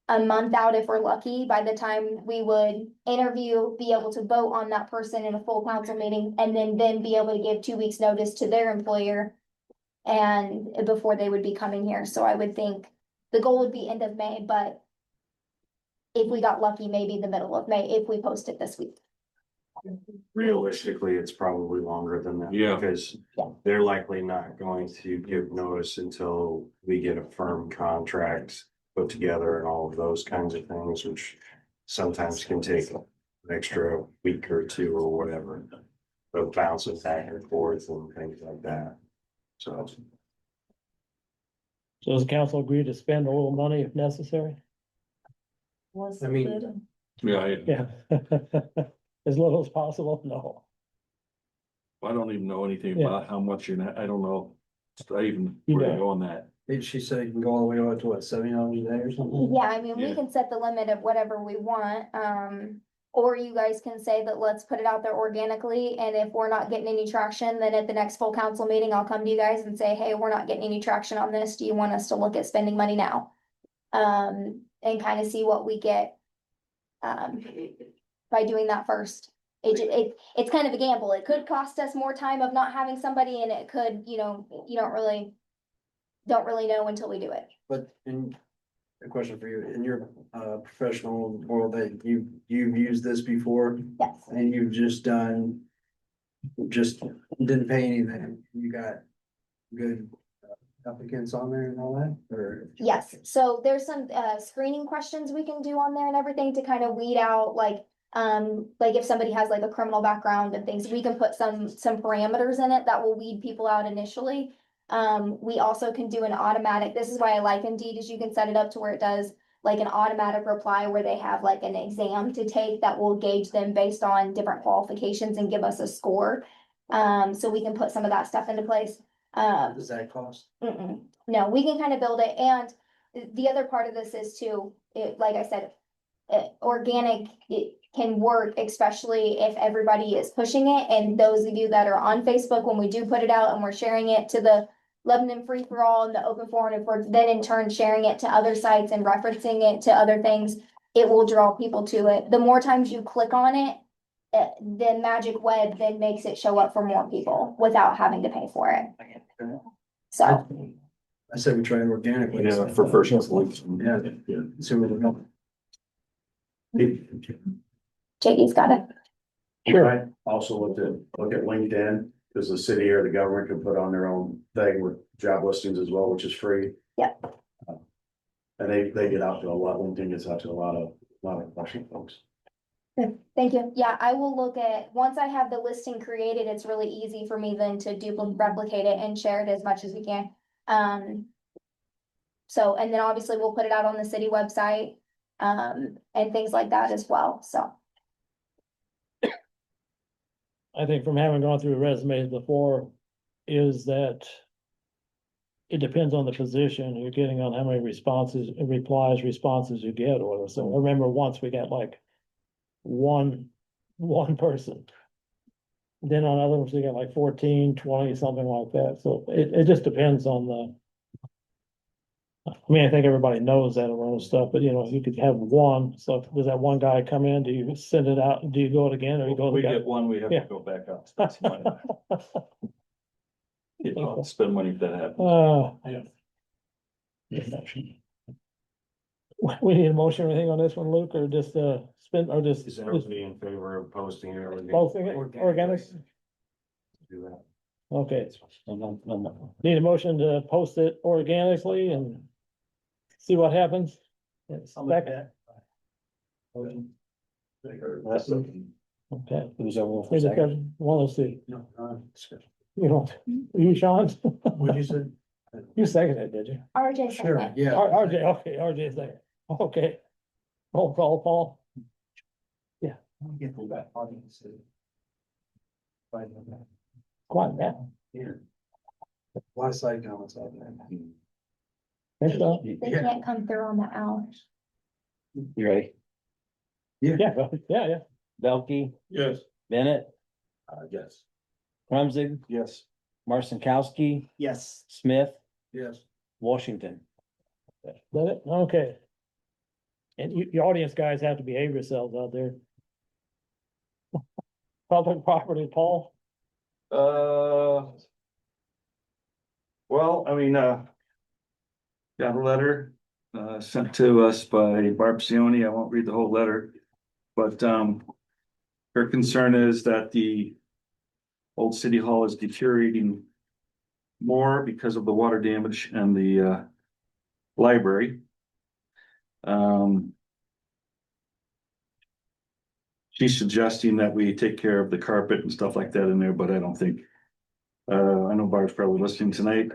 a month out if we're lucky by the time we would interview, be able to vote on that person in a full council meeting, and then be able to give 2 weeks notice to their employer and before they would be coming here. So I would think the goal would be end of May, but if we got lucky, maybe the middle of May, if we post it this week. Realistically, it's probably longer than that. Yeah. Because they're likely not going to give notice until we get a firm contract put together and all of those kinds of things, which sometimes can take an extra week or two or whatever. But bouncing back and forth and things like that. So does the council agree to spend a little money if necessary? I mean, Yeah. As little as possible, no. I don't even know anything Yeah. about how much I don't know. I even where to go on that. she said you can go all the way out to what, $70 a day or something? Yeah, I mean, we Yeah. can set the limit of whatever we want, or you guys can say that let's put it out there organically, and if we're not getting any traction, then at the next full council meeting, I'll come to you guys and say, hey, we're not getting any traction on this, do you want us to look at spending money now? And kind of see what we get, by doing that first. It's kind of a gamble, it could cost us more time of not having somebody, and it could, you don't really know until we do it. But a question for you, in your professional world that you've used this before, Yes. and you've just didn't pay anything, you got good applicants on there and all that, or? Yes, so there's some screening questions we can do on there and everything to kind of weed out like Like if somebody has like a criminal background and things, we can put some parameters in it that will weed people out initially. We also can do an automatic, this is why I like Indeed, is you can set it up to where it does like an automatic reply where they have like an exam to take that will gauge them based on different qualifications and give us a score. So we can put some of that stuff into place. Does that cost? No, we can kind of build it, and the other part of this is too, like I said, organic, it can work, especially if everybody is pushing it, and those of you that are on Facebook, when we do put it out and we're sharing it to the Lebanon Free for All and the Open Forum, and we're then in turn sharing it to other sites and referencing it to other things, it will draw people to it. The more times you click on it, the magic web then makes it show up for more people without having to pay for it. So. I said we try it organically. Yeah, for first installation. Yeah. See what we know. JD's got it. Sure. I also look at LinkedIn, because the city or the government can put on their own thing with job listings as well, which is free. Yep. And they get out to a lot, LinkedIn gets out to a lot of Russian folks. Good, thank you. Yeah, I will look at, once I have the listing created, it's really easy for me then to replicate it and share it as much as we can. So, and then obviously we'll put it out on the city website, and things like that as well, so. I think from having gone through resumes before, is that it depends on the position you're getting on how many responses you get, or whatever. So I remember once we got like one person. Then on others, we got like 14, 20, something like that. So it just depends on the. I mean, I think everybody knows that around stuff, but you know, you could have one. So does that one guy come in? Do you send it out? Do you go it again, or you go? We get one, we have to go back out. Spend some money. You know, spend money if that happens. We need a motion or anything on this one, Luke, or just spend, or just. Is everybody in favor of posting it? Or Both organic? do that? Okay. Need a motion to post it organically and see what happens. Second. Okay. Who's over? Any discussion? Well, let's see. You don't, you, Sean? What'd you say? You seconded it, did you? RJ Sure, second. yeah. RJ, okay, RJ second. Okay. Roll call, Paul. Yeah. Quiet now. A lot of side comments out there. Think so? They can't come through on the owl. You ready? Yeah. Belkey, Yes. Bennett, Yes. Krumzig, Yes. Marcinkowski, Yes. Smith, Yes. Washington. That it? Okay. And you audience guys have to behave yourselves out there. Public property, Paul? Well, I mean, got a letter, sent to us by Barb Sioni. I won't read the whole letter. But, her concern is that the old city hall is deteriorating more because of the water damage and the, library. She's suggesting that we take care of the carpet and stuff like that in there, but I don't think. I know Barb's probably listening tonight.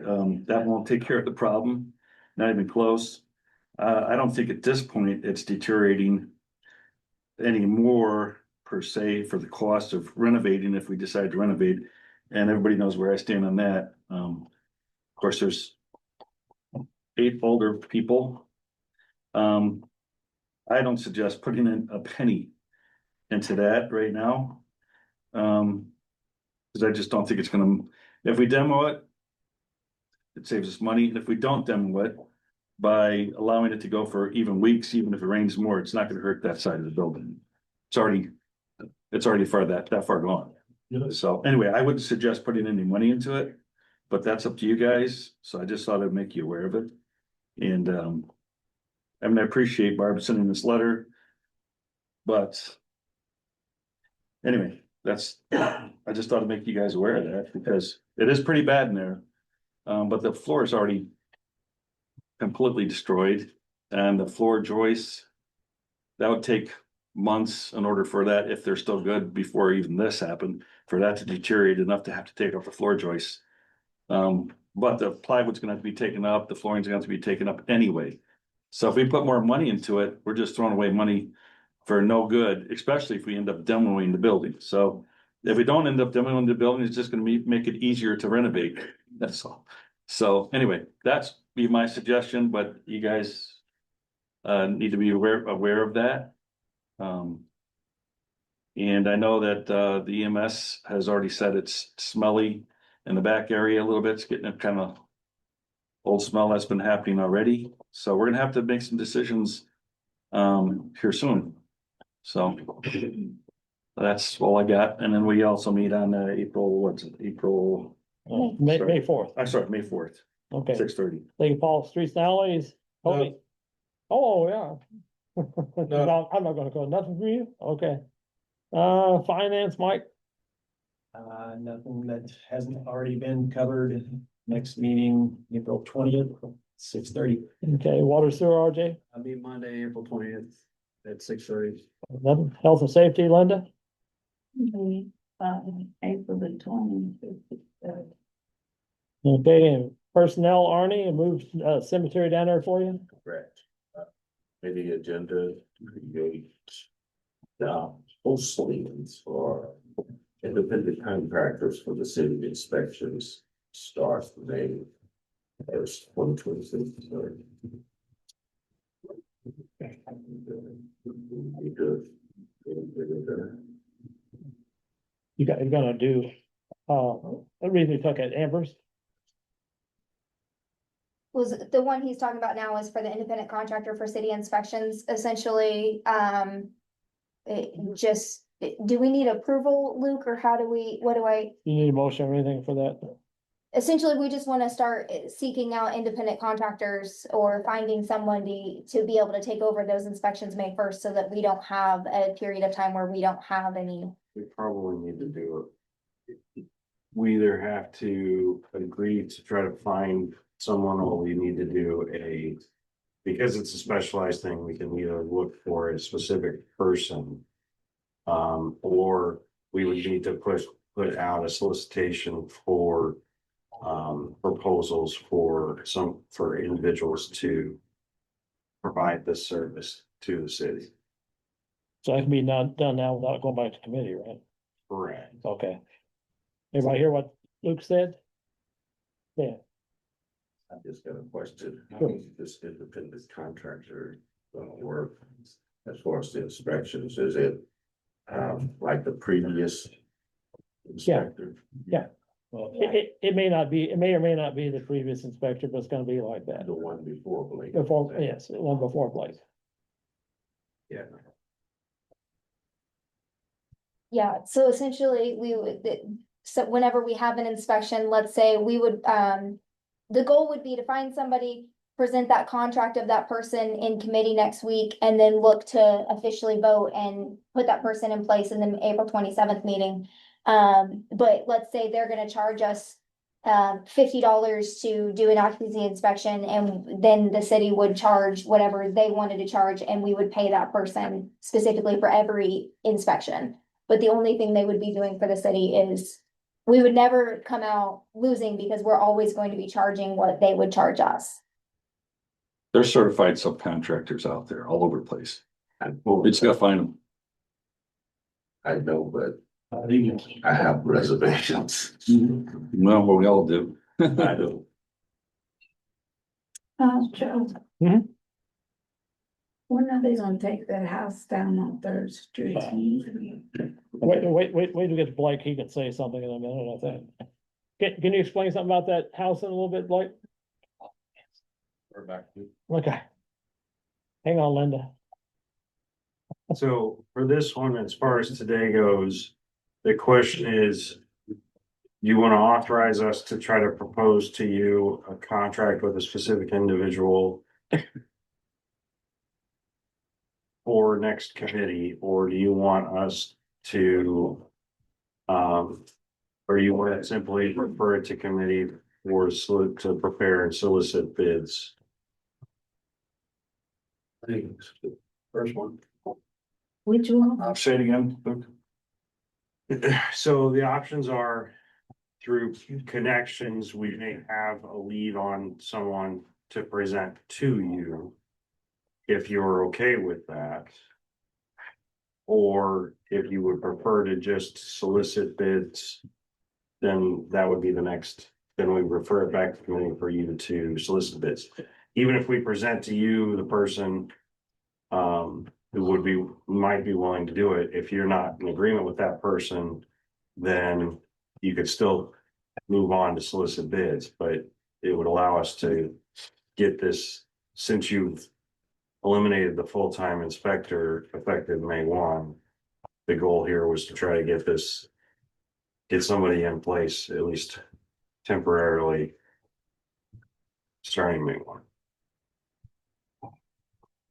That won't take care of the problem, not even close. I don't think at this point it's deteriorating anymore per se for the cost of renovating if we decide to renovate. And everybody knows where I stand on that. Of course, there's 8 older people. I don't suggest putting in a penny into that right now. Cause I just don't think it's gonna, if we demo it, it saves us money. And if we don't demo it, by allowing it to go for even weeks, even if it rains more, it's not gonna hurt that side of the building. It's already that far gone. So anyway, I wouldn't suggest putting any money into it, but that's up to you guys. So I just thought I'd make you aware of it. And, I mean, I appreciate Barb sending this letter. But anyway, I just thought I'd make you guys aware of that because it is pretty bad in there. But the floor is already completely destroyed and the floor joists, that would take months in order for that, if they're still good before even this happened, for that to deteriorate enough to have to take off the floor joists. But the plywood's gonna have to be taken up, the flooring's gonna have to be taken up anyway. So if we put more money into it, we're just throwing away money for no good, especially if we end up demoing the building. So if we don't end up demoing the building, it's just gonna make it easier to renovate. That's all. So anyway, that's be my suggestion, but you guys need to be aware of that. And I know that the EMS has already said it's smelly in the back area a little bit. It's getting a kind of old smell that's been happening already. So we're gonna have to make some decisions here soon. So that's all I got. And then we also meet on April, what's it, April? May 4th. I'm sorry, May 4th, Okay. 6:30. St. Paul Streets and Alleys. No. Oh, yeah. No, I'm not gonna go, nothing for you? Okay. Finance, Mike? Nothing that hasn't already been covered. Next meeting, April 20th, 6:30. Okay, water sewer, RJ? I'll be Monday, April 20th at 6:30. Nothing. Health and safety, Linda? April the 20th. Okay, and personnel, Arnie, and move cemetery down there for you? Correct. Maybe agenda to create postings for independent contractors for the city inspections starts May 1st, 2026. You're gonna do, the reason we took at Amber's? Was the one he's talking about now is for the independent contractor for city inspections, essentially, do we need approval, Luke, or how do we, what do I? You need a motion or anything for that? Essentially, we just wanna start seeking out independent contractors or finding somebody to be able to take over those inspections May 1st, so that we don't have a period of time where we don't have any. We probably need to do it. We either have to agree to try to find someone, or we need to do because it's a specialized thing, we can either look for a specific person. Or we would need to put out a solicitation for proposals for individuals to provide this service to the city. So that can be done now without going back to committee, right? Correct. Okay. Everybody hear what Luke said? Yeah, I just got a question. How Sure. does this independent contractor work as far as the inspections? Is it like the previous inspector? yeah. Well, It may not be, it may or may not be the previous inspector, but it's gonna be like that. the one before Blake. Before, yes, the one before Blake. Yeah. Yeah, so essentially, we would, so whenever we have an inspection, let's say we would, the goal would be to find somebody, present that contract of that person in committee next week, and then look to officially vote and put that person in place in the April 27th meeting. But let's say they're gonna charge us $50 to do an occupancy inspection, and then the city would charge whatever they wanted to charge, and we would pay that person specifically for every inspection. But the only thing they would be doing for the city is, we would never come out losing, because we're always going to be charging what they would charge us. There's certified subcontractors out there all over the place. Well, We just gotta find them. I know, but I have reservations. Well, we all do. I do. Joe. Mhm. When are they gonna take that house down on Third Street? Wait to get to Blake, he can say something in a minute, I think. Can you explain something about that house in a little bit, Blake? We're back to. Okay. Hang on, Linda. So for this one, as far as today goes, the question is, you want to authorize us to try to propose to you a contract with a specific individual for next committee, or do you want us to, or you want to simply refer it to committee to prepare and solicit bids? I think it's the first one. Which one? Say it again, Luke. So the options are through connections, we may have a lead on someone to present to you. If you're okay with that. Or if you would prefer to just solicit bids. Then that would be the next, then we refer it back to committee for you to solicit bids. Even if we present to you the person. Who would be, might be willing to do it, if you're not in agreement with that person. Then you could still move on to solicit bids, but it would allow us to get this, since you've eliminated the full-time inspector effective May 1. The goal here was to try to get this, get somebody in place, at least temporarily, starting May 1.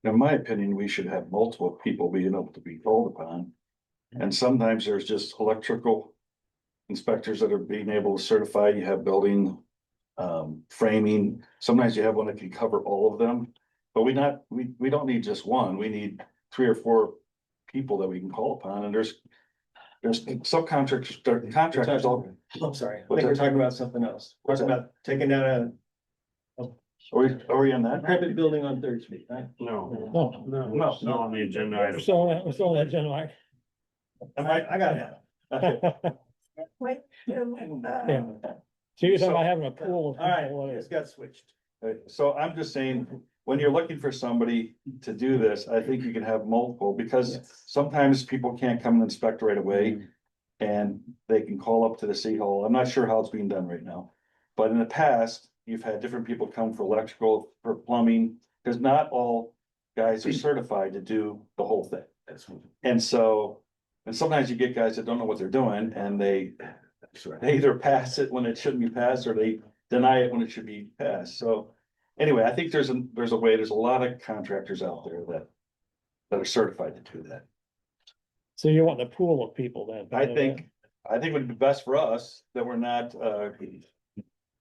In my opinion, we should have multiple people being able to be called upon. And sometimes there's just electrical inspectors that are being able to certify, you have building. Framing, sometimes you have one that can cover all of them, but we don't need just one, we need 3 or 4 people that we can call upon, and there's subcontractors, contractors all. I'm sorry, I What's think we're that? talking about something else. We're talking about taking down Are we on a that? private building on Third Street, right? No, No, not on the agenda item. we're still on that agenda. I got it. Wait, Yeah. So you're talking about having a pool of All right, people, it's got switched. So I'm just saying, when you're looking for somebody to do this, I think you can have multiple, because sometimes people can't come and inspect right away. And they can call up to the city hall. I'm not sure how it's being done right now. But in the past, you've had different people come for electrical, for plumbing, because not all guys are certified to do the whole thing. And so, and sometimes you get guys that don't know what they're doing, and they either pass it when it shouldn't be passed, or they deny it when it should be passed. So anyway, I think there's a way, there's a lot of contractors out there that are certified to do that. So you want a pool of people then? I think it would be best for us that we're not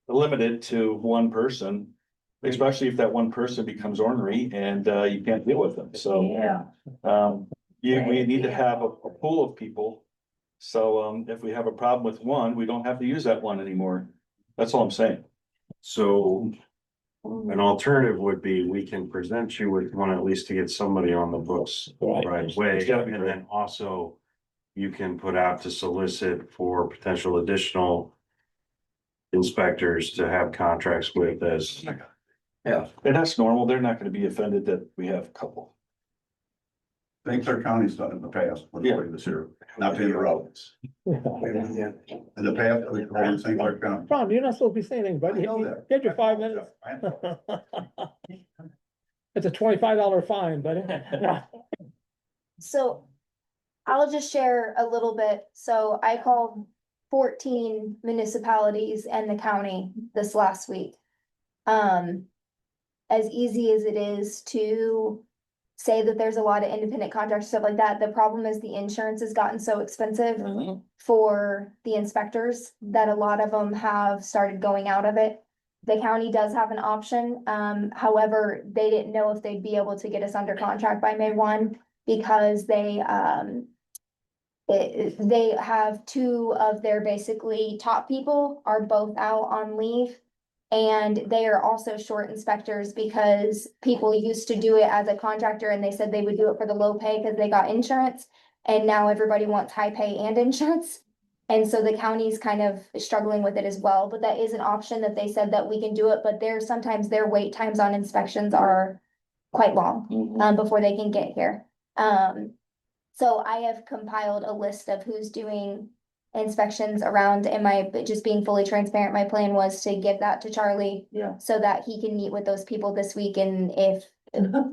limited to one person, especially if that one person becomes ornery and you can't deal with them. So yeah, we need to have a pool of people. So if we have a problem with one, we don't have to use that one anymore. That's all I'm saying. So an alternative would be, we can present you with one at least to get somebody on the books right away. It's gotta be And right. then also you can put out to solicit for potential additional inspectors to have contracts with as. Yeah, and that's normal. They're not gonna be offended that we have a couple. Things our county's done in the past, let's Yeah. put this here, not to interrupt. In the past, we've done things like that. Ron, you're not supposed to be saying anything, but I know that. get your 5 minutes. I know. It's a $25 fine, but. So I'll just share a little bit. So I called 14 municipalities and the county this last week. As easy as it is to say that there's a lot of independent contractors, stuff like that, the problem is the insurance has gotten so expensive for the inspectors that a lot of them have started going out of it. The county does have an option. However, they didn't know if they'd be able to get us under contract by May 1 because they have 2 of their basically top people are both out on leave. And they are also short inspectors because people used to do it as a contractor and they said they would do it for the low pay because they got insurance. And now everybody wants high pay and insurance. And so the county's kind of struggling with it as well, but that is an option that they said that we can do it, but sometimes their wait times on inspections are quite long, before they can get here. So I have compiled a list of who's doing inspections around, and just being fully transparent, my plan was to give that to Charlie. Yeah. So that he can meet with those people this week, and if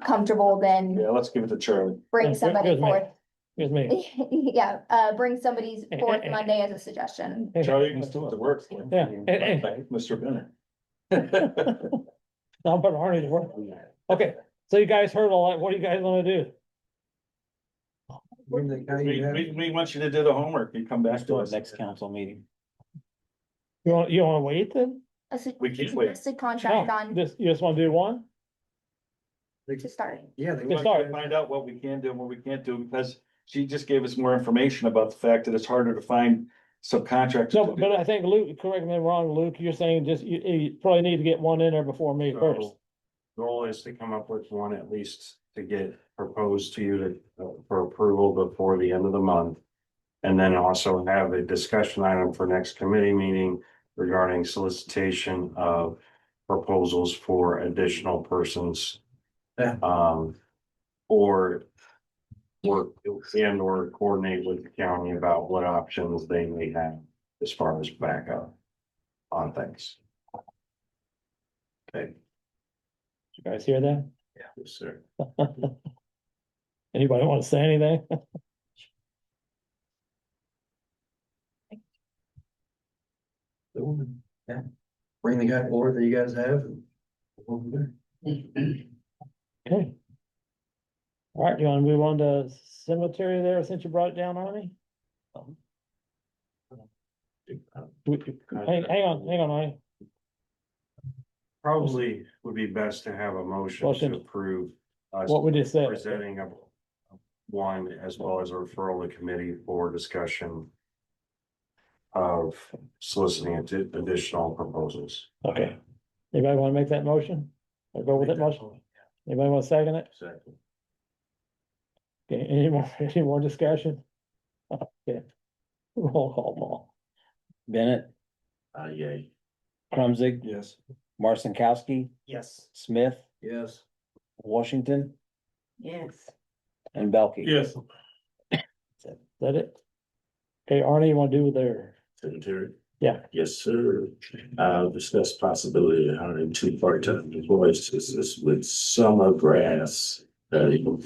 comfortable, then Yeah, let's give it to Charlie. bring somebody Here's me. forth. Here's me. Yeah, bring somebody forth Monday as a suggestion. Charlie, you can do the work. Yeah. Mr. Bennett. I'll put Arnie to work. Okay, so you guys heard all that. What do you guys wanna do? We want you to do the homework. You come back to us. Next council meeting. You wanna wait then? We keep waiting. Suggested contract on You just wanna do one? to start. Yeah, We want to find out what we can do and what we can't do, because she just gave us more information about the fact that it's harder to find subcontractors. So, but I think Luke, correct me if I'm wrong, Luke, you're saying just, you probably need to get one in there before May first. So, goal is to come up with one at least to get proposed to you for approval before the end of the month. And then also have a discussion item for next committee meeting regarding solicitation of proposals for additional persons. Yeah. Or work and or coordinate with the county about what options they may have as far as backup on things. Okay. You guys hear that? Yes, sir. Anybody want to say anything? Yeah. Bring the guy forward that you guys have. Okay. All right, you wanna move on to cemetery there since you brought it down, Arnie? Hang on, Arnie. Probably would be best to have a motion Motion. to approve. Us What we just said. presenting a one as well as a referral to committee for discussion of soliciting additional proposals. Okay. Anybody wanna make that motion? Or go with that motion? Anybody wanna second it? Second. Okay, any more discussion? Okay. Roll call, Paul. Bennett, Yay. Krumzig, Yes. Marcinkowski, Yes. Smith, Yes. Washington, Yes. and Belkey. Yes. Is that it? Okay, Arnie, you wanna do their, Secretary? Yeah. Yes, sir. Discuss possibility of hiring 2 part-time employees to assist with summer grass cutting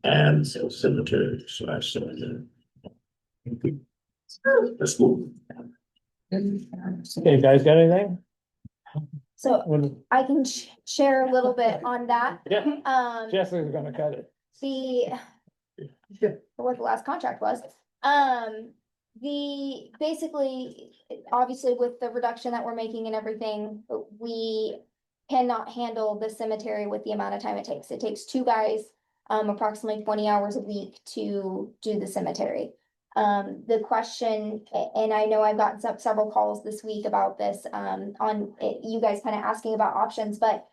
and cemetery / cemetery. Let's move. okay, guys, got anything? So When, I can share a little bit on that. yeah, Jessica's gonna cut it. What the last contract was. Basically, obviously with the reduction that we're making and everything, we cannot handle the cemetery with the amount of time it takes. It takes 2 guys, approximately 20 hours a week to do the cemetery. The question, and I know I've gotten several calls this week about this, on it, you guys kind of asking about options, but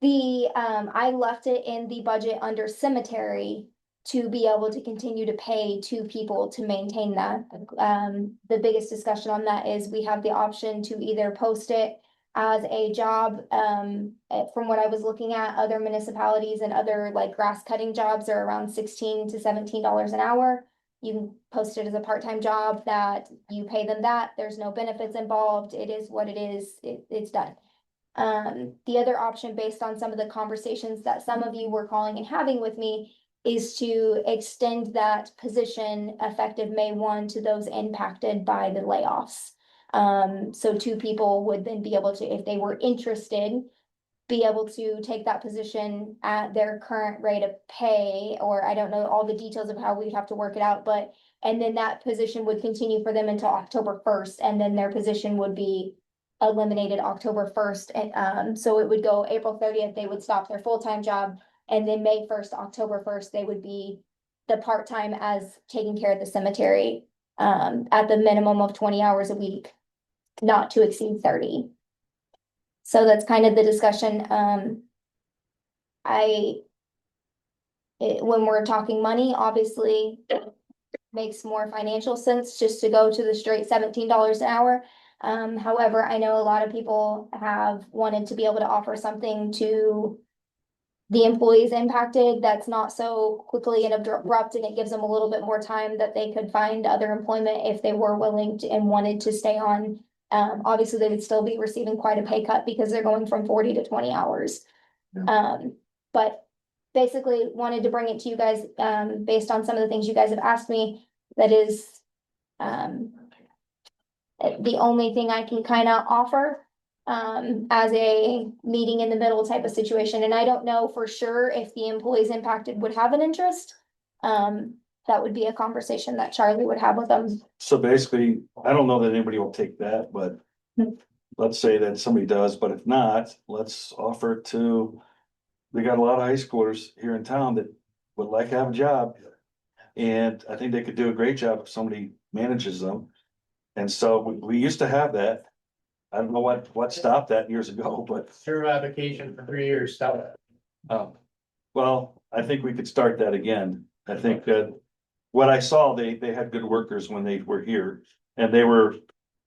I left it in the budget under cemetery to be able to continue to pay 2 people to maintain that. The biggest discussion on that is we have the option to either post it as a job. From what I was looking at, other municipalities and other like grass cutting jobs are around $16 to $17 an hour. You can post it as a part-time job that you pay them that. There's no benefits involved. It is what it is. It's done. The other option, based on some of the conversations that some of you were calling and having with me, is to extend that position effective May 1 to those impacted by the layoffs. So 2 people would then be able to, if they were interested, be able to take that position at their current rate of pay, or I don't know all the details of how we'd have to work it out, but, and then that position would continue for them until October 1st, and then their position would be eliminated October 1st. And, so it would go April 30th, they would stop their full-time job. And then May 1st, October 1st, they would be the part-time as taking care of the cemetery, at the minimum of 20 hours a week, not to exceed 30. So that's kind of the discussion. When we're talking money, obviously makes more financial sense just to go to the straight $17 an hour. However, I know a lot of people have wanted to be able to offer something to the employees impacted that's not so quickly and abrupt, and it gives them a little bit more time that they could find other employment if they were willing to and wanted to stay on. Obviously, they would still be receiving quite a pay cut because they're going from 40 to 20 hours. But basically wanted to bring it to you guys, based on some of the things you guys have asked me. That is the only thing I can kind of offer as a meeting in the middle type of situation. And I don't know for sure if the employees impacted would have an interest. That would be a conversation that Charlie would have with them. So basically, I don't know that anybody will take that, but let's say that somebody does, but if not, let's offer it to, we got a lot of high schoolers here in town that would like to have a job. And I think they could do a great job if somebody manages them. And so we used to have that. I don't know what stopped that years ago, but, Through application for 3 years, stop it. well, I think we could start that again. I think that what I saw, they had good workers when they were here and they were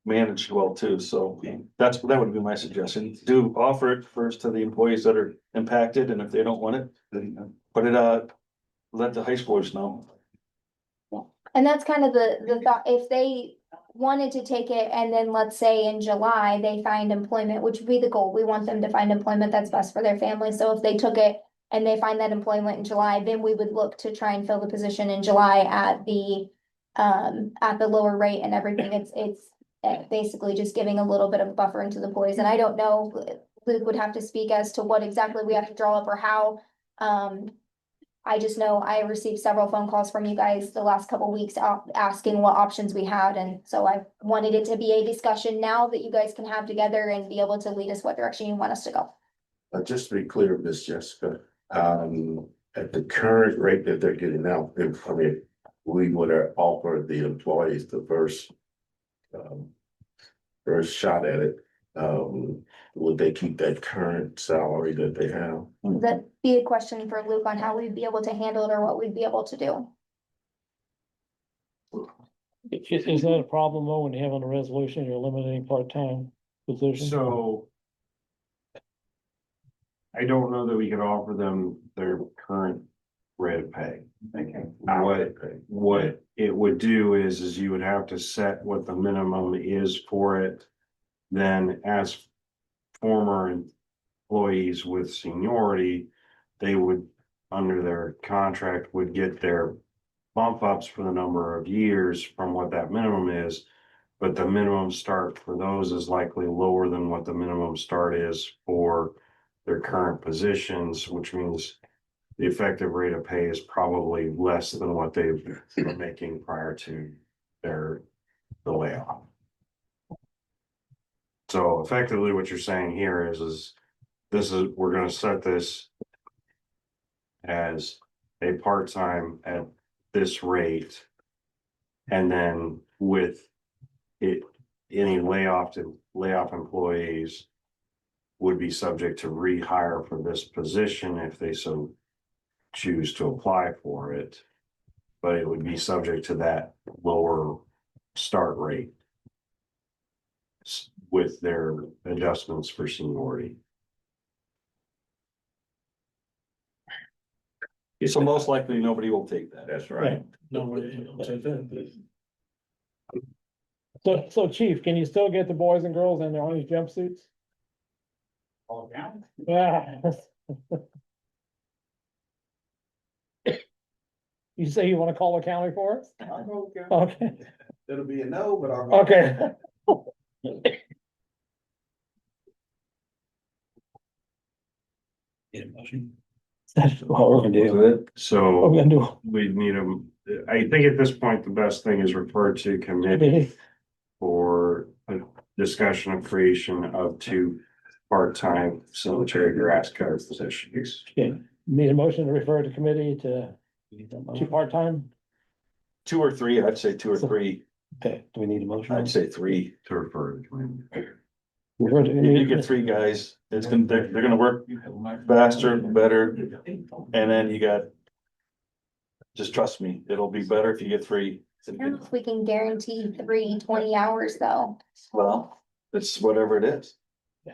managed well too. So that would be my suggestion. Do offer it first to the employees that are impacted, and if they don't want it, then put it out, let the high schoolers know. And that's kind of the thought, if they wanted to take it and then let's say in July, they find employment, which would be the goal. We want them to find employment that's best for their family. So if they took it and they find that employment in July, then we would look to try and fill the position in July at the lower rate and everything. It's basically just giving a little bit of buffer into the employees. And I don't know, Luke would have to speak as to what exactly we have to draw up or how. I just know I received several phone calls from you guys the last couple weeks asking what options we had, and so I wanted it to be a discussion now that you guys can have together and be able to lead us what direction you want us to go. Just to be clear, Miss Jessica, at the current rate that they're getting now, if, I mean, we would have offered the employees the first shot at it, would they keep that current salary that they have? Would that be a question for Luke on how we'd be able to handle it or what we'd be able to do? Is that a problem though, when you have on a resolution, you're eliminating part-time positions? So. I don't know that we could offer them their current rate of pay. What it would do is you would have to set what the minimum is for it. Then as former employees with seniority, they would, under their contract, would get their bump ups for the number of years from what that minimum is. But the minimum start for those is likely lower than what the minimum start is for their current positions, which means the effective rate of pay is probably less than what they were making prior to the layoff. So effectively what you're saying here is we're gonna set this as a part-time at this rate. And then with it, any layoff employees would be subject to rehire for this position if they so choose to apply for it. But it would be subject to that lower start rate with their adjustments for seniority. So most likely nobody will take that. That's right. Nobody will take that. So Chief, can you still get the boys and girls in their orange jumpsuits? All down. Yeah. You say you wanna call the county for us? Okay, It'll be a no, but I'll. okay. Get a motion. That's what we're gonna do. What we're So gonna do. we need I think at this point, the best thing is refer to committee for a discussion of creation of 2 part-time cemetery grass cutter positions. Okay, need a motion to refer to committee to 2 part-time? 2 or 3, I'd say 2 or 3. Okay, do we need a motion? I'd say 3. To refer to committee. Refer to If you committee. get 3 guys, they're gonna work faster, better, and then you got. Just trust me, it'll be better if you get 3. I don't know if we can guarantee 20 hours though. Well, it's whatever it is.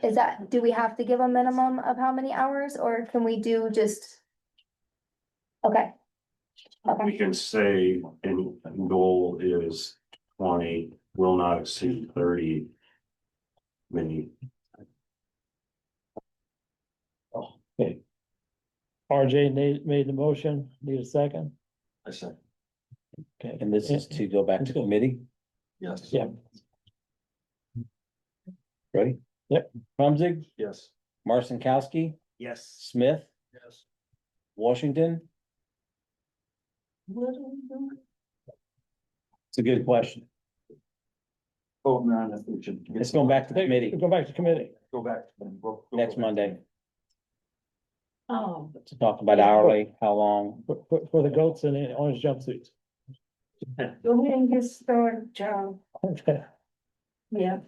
Is that, do we have to give a minimum of how many hours or can we do just? Okay. We can say, and goal is 20, will not exceed 30. Many. Okay. RJ made the motion, need a second? I said, Okay. And this is to go back to committee, yes. Yeah. ready? Yep. Rumzig, Yes. Marcinkowski, Yes. Smith, Yes. Washington. It's a good question. Oh, man, if we should. It's going back to committee Go back to committee. Go back. We'll go next back. Monday Oh. to talk about hourly, how long. For the goats and the orange jumpsuits. Go ahead and get started, Joe. Yeah.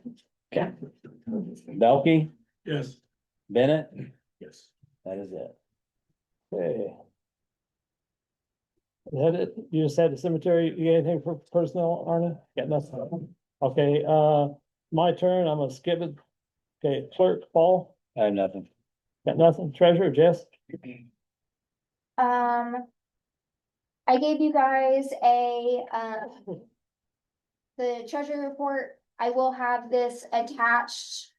Okay. Belkey, Yes. Bennett, Yes. that is it. Okay. Is that it? You just had the cemetery, you got anything for personnel, Arna? Got nothing. Okay, my turn, I'm gonna skip it. Okay, clerk, Paul, I have nothing. got nothing, treasurer, Jess? I gave you guys the treasury report. I will have this attached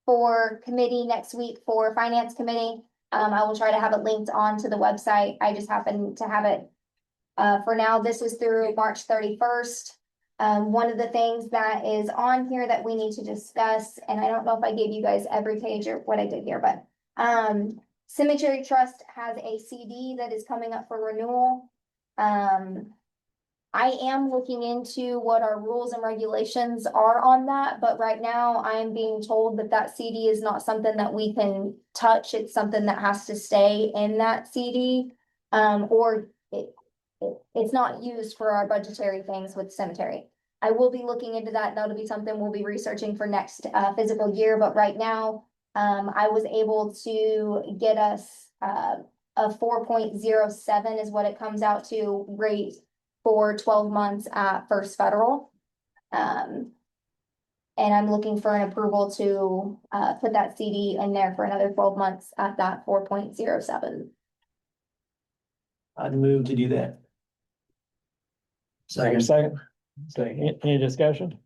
for committee next week for finance committee. I will try to have it linked onto the website. I just happen to have it. For now, this is through March 31st. One of the things that is on here that we need to discuss, and I don't know if I gave you guys every page or what I did here, but Cemetery Trust has a CD that is coming up for renewal. I am looking into what our rules and regulations are on that, but right now I am being told that that CD is not something that we can touch. It's something that has to stay in that CD. Or it's not used for our budgetary things with cemetery. I will be looking into that. That'll be something we'll be researching for next fiscal year, but right now, I was able to get us a 4.07 is what it comes out to rate for 12 months at First Federal. And I'm looking for an approval to put that CD in there for another 12 months at that 4.07. I'd move to do that. Second. Any discussion?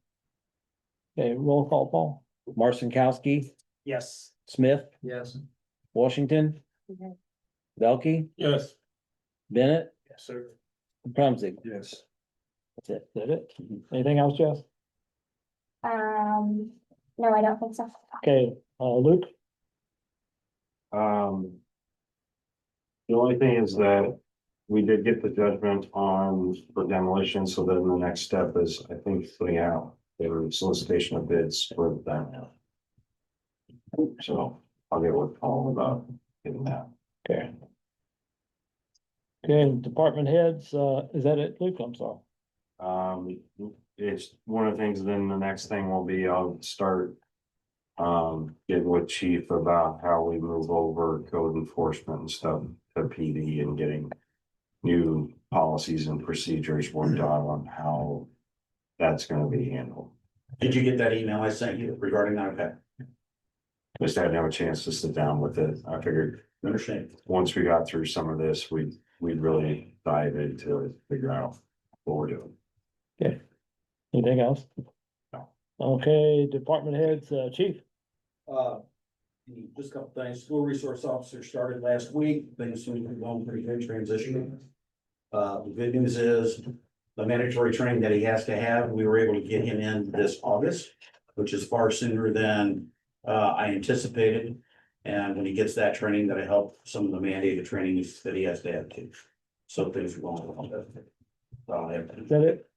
Okay, roll call, Paul. Marcinkowski, Yes. Smith, Yes. Washington, Belkey, Yes. Bennett, Yes, sir. Plumsig. Yes. That's it. Is that it? Anything else, Jess? No, I don't think so. Okay, Luke? The only thing is that we did get the judgment on for demolition, so then the next step is, I think, putting out their solicitation of bids for that. So I'll get with Paul about getting that. Okay. Okay, department heads, is that it, Luke? I'm sorry. It's one of the things, then the next thing will be, I'll start getting with chief about how we move over code enforcement and stuff to PD and getting new policies and procedures worked out on how that's gonna be handled. Did you get that email I sent you regarding that? Okay. Just hadn't have a chance to sit down with it. I figured Understand. once we got through some of this, we'd really dive into it, figure out what we're doing. Okay. Anything else? No. Okay, department heads, chief? Just a couple things. School resource officer started last week. Things seem to be going pretty good transition. The good news is the mandatory training that he has to have, we were able to get him in this August, which is far sooner than I anticipated. And when he gets that training, that'll help some of the mandated trainings that he has to have too. So things are going along. Is that it?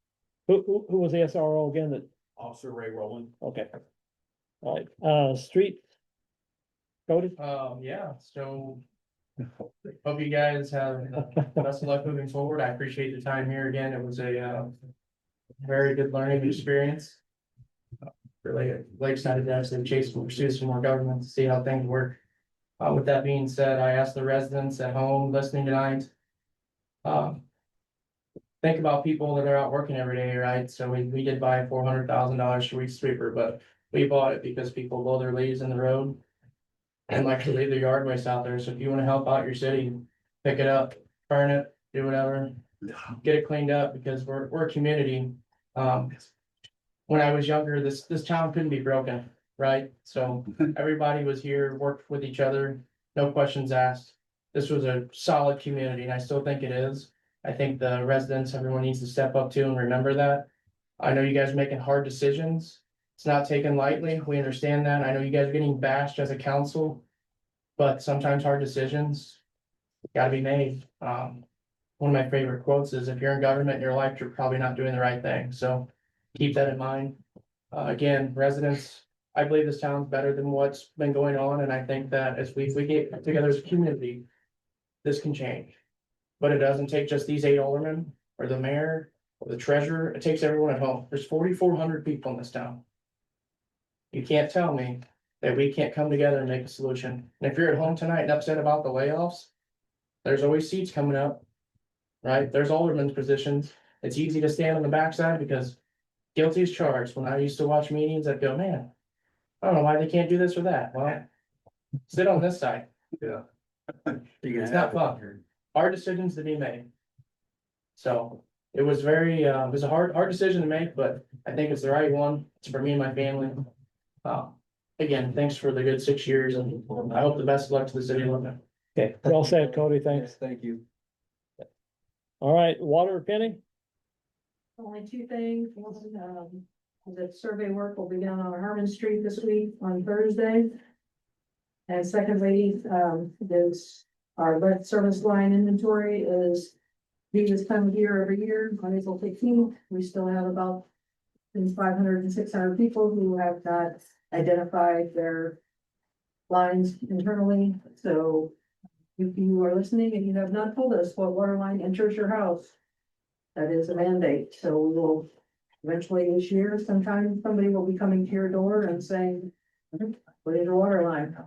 Who was the SRO again that, Officer Ray Rowland. okay. All right, street? Cody? Yeah, so hope you guys have best of luck moving forward. I appreciate the time here again. It was a very good learning experience. Really excited to actually pursue some more government to see how things work. With that being said, I asked the residents at home listening tonight. Think about people that are out working every day, right? So we did buy $400,000 for each sweeper, but we bought it because people blow their leaves in the road and like to leave their yard waste out there. So if you want to help out your city, pick it up, burn it, do whatever, get it cleaned up because we're a community. When I was younger, this town couldn't be broken, right? So everybody was here, worked with each other, no questions asked. This was a solid community and I still think it is. I think the residents, everyone needs to step up to and remember that. I know you guys are making hard decisions. It's not taken lightly. We understand that. I know you guys are getting bashed as a council, but sometimes hard decisions gotta be made. One of my favorite quotes is if you're in government in your life, you're probably not doing the right thing. So keep that in mind. Again, residents, I believe this town's better than what's been going on. And I think that as we get together as a community, this can change. But it doesn't take just these 8 aldermen or the mayor the treasurer, it takes everyone at home. There's 4,400 people in this town. You can't tell me that we can't come together and make a solution. And if you're at home tonight and upset about the layoffs, there's always seats coming up. Right? There's alderman's positions. It's easy to stand on the backside because guilty as charged. When I used to watch meetings, I'd go, man, I don't know why they can't do this or that. Well, sit on this side. Yeah. It's not fun. Hard decisions to be made. So it was very, it was a hard decision to make, but I think it's the right one. It's for me and my family. Again, thanks for the good 6 years and I hope the best of luck to the city of Lebanon. Okay, well said, Cody, thanks. Thank you. All right, water, Penny? Only two things. One, the survey work will be done on Harmon Street this week on Thursday. And secondly, this, our lead service line inventory is due this time of year every year on April 15th. We still have about 500 and 600 people who have not identified their lines internally. So if you are listening and you have not told us what water line enters your house, that is a mandate. So we will eventually this year, sometime somebody will be coming to your door and saying, what is your water line?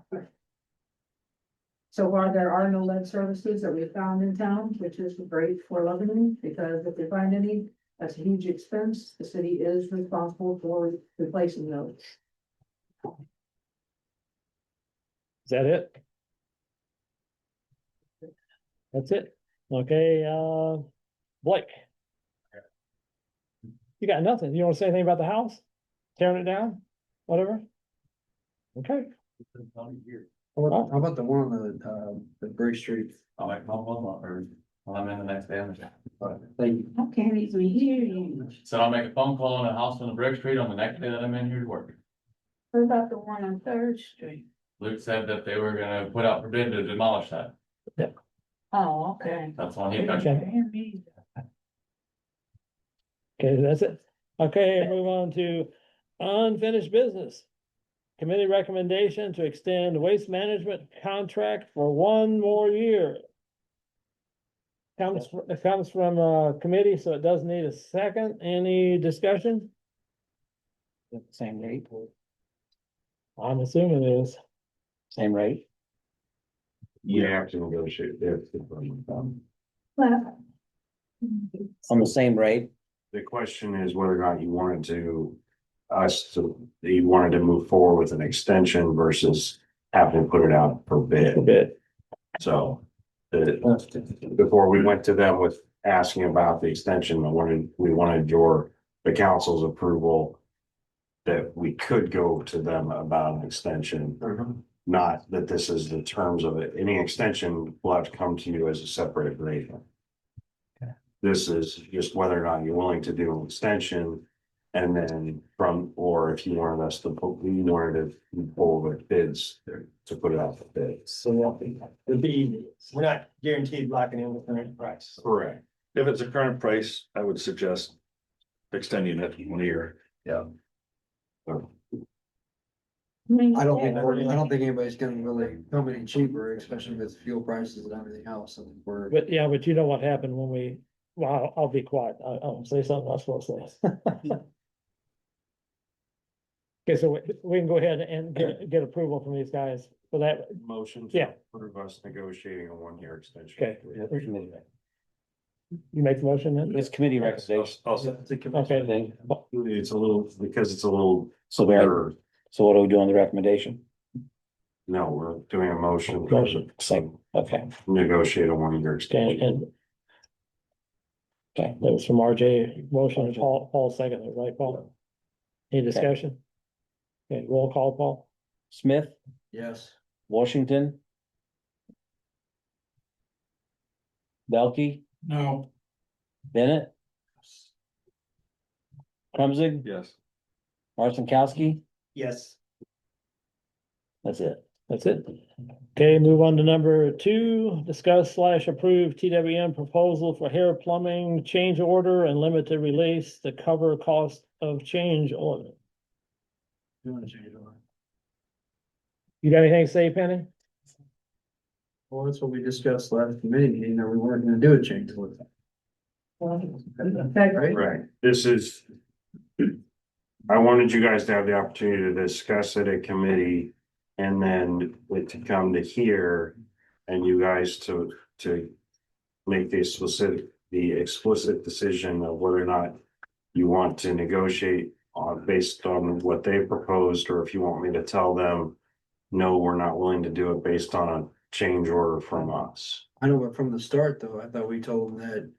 So far, there are no lead services that we've found in town, which is great for Lebanon, because if they find any, that's a huge expense. The city is responsible for replacing those. Is that it? That's it? Okay, Blake. You got nothing? You don't want to say anything about the house? Tearing it down? Whatever? Okay. How about the one on the Bridge Street? I'll make my phone call, I'm in the next day. Thank you. I can't even hear you. So I'll make a phone call on a house on the Brick Street on the next day that I'm in here to work. What about the one on Third Street? Luke said that they were gonna put out for bid to demolish that. Oh, okay. That's on he mentioned. Okay, that's it. Okay, move on to unfinished business. Committee recommendation to extend waste management contract for 1 more year. It comes from committee, so it does need a second. Any discussion? Same rate, I'm assuming it is. same rate. You have to negotiate. Well, On the same rate. The question is whether or not you wanted to, you wanted to move forward with an extension versus having to put it out for bid. So, before we went to them with asking about the extension, we wanted the council's approval that we could go to them about an extension. Not that this is the terms of it. Any extension will have to come to you as a separate agreement. This is just whether or not you're willing to do an extension. And then or if you wanted us to, we wanted to move forward with bids to put it out for bid. So we're not guaranteed locking in the current price. Correct. If it's a current price, I would suggest extending it 1 year. I don't think anybody's gonna really come any cheaper, especially with fuel prices and everything else. I think we're. But yeah, but you know what happened when well, I'll be quiet. I'll say something I was supposed to say. Okay, so we can go ahead and get approval from these guys for that. Motion Yeah. to approve us negotiating a 1 year extension. Okay. You make the motion then? It's committee recommendation. Okay, then. It's a little, because it's a little. So what are we doing on the recommendation? No, we're doing a motion. Same, okay. Negotiate a 1 year extension. Okay, that was from RJ, motion, Paul seconded, right, Paul? Any discussion? Okay, roll call, Paul? Smith, Yes. Washington. Belkey, No. Bennett. Krumzig, Yes. Marcinkowski, Yes. That's it. Okay, move on to number 2, discuss / approve TWM proposal for hair plumbing change order and limited release to cover cost of change order. You got anything to say, Penny? Well, that's what we discussed last committee meeting, that we weren't gonna do a change order. Right, this is. I wanted you guys to have the opportunity to discuss it at committee. And then it to come to here and you guys to make the explicit decision of whether or not you want to negotiate on based on what they proposed, or if you want me to tell them, no, we're not willing to do it based on a change order from us. I know, but from the start though, I thought we told them that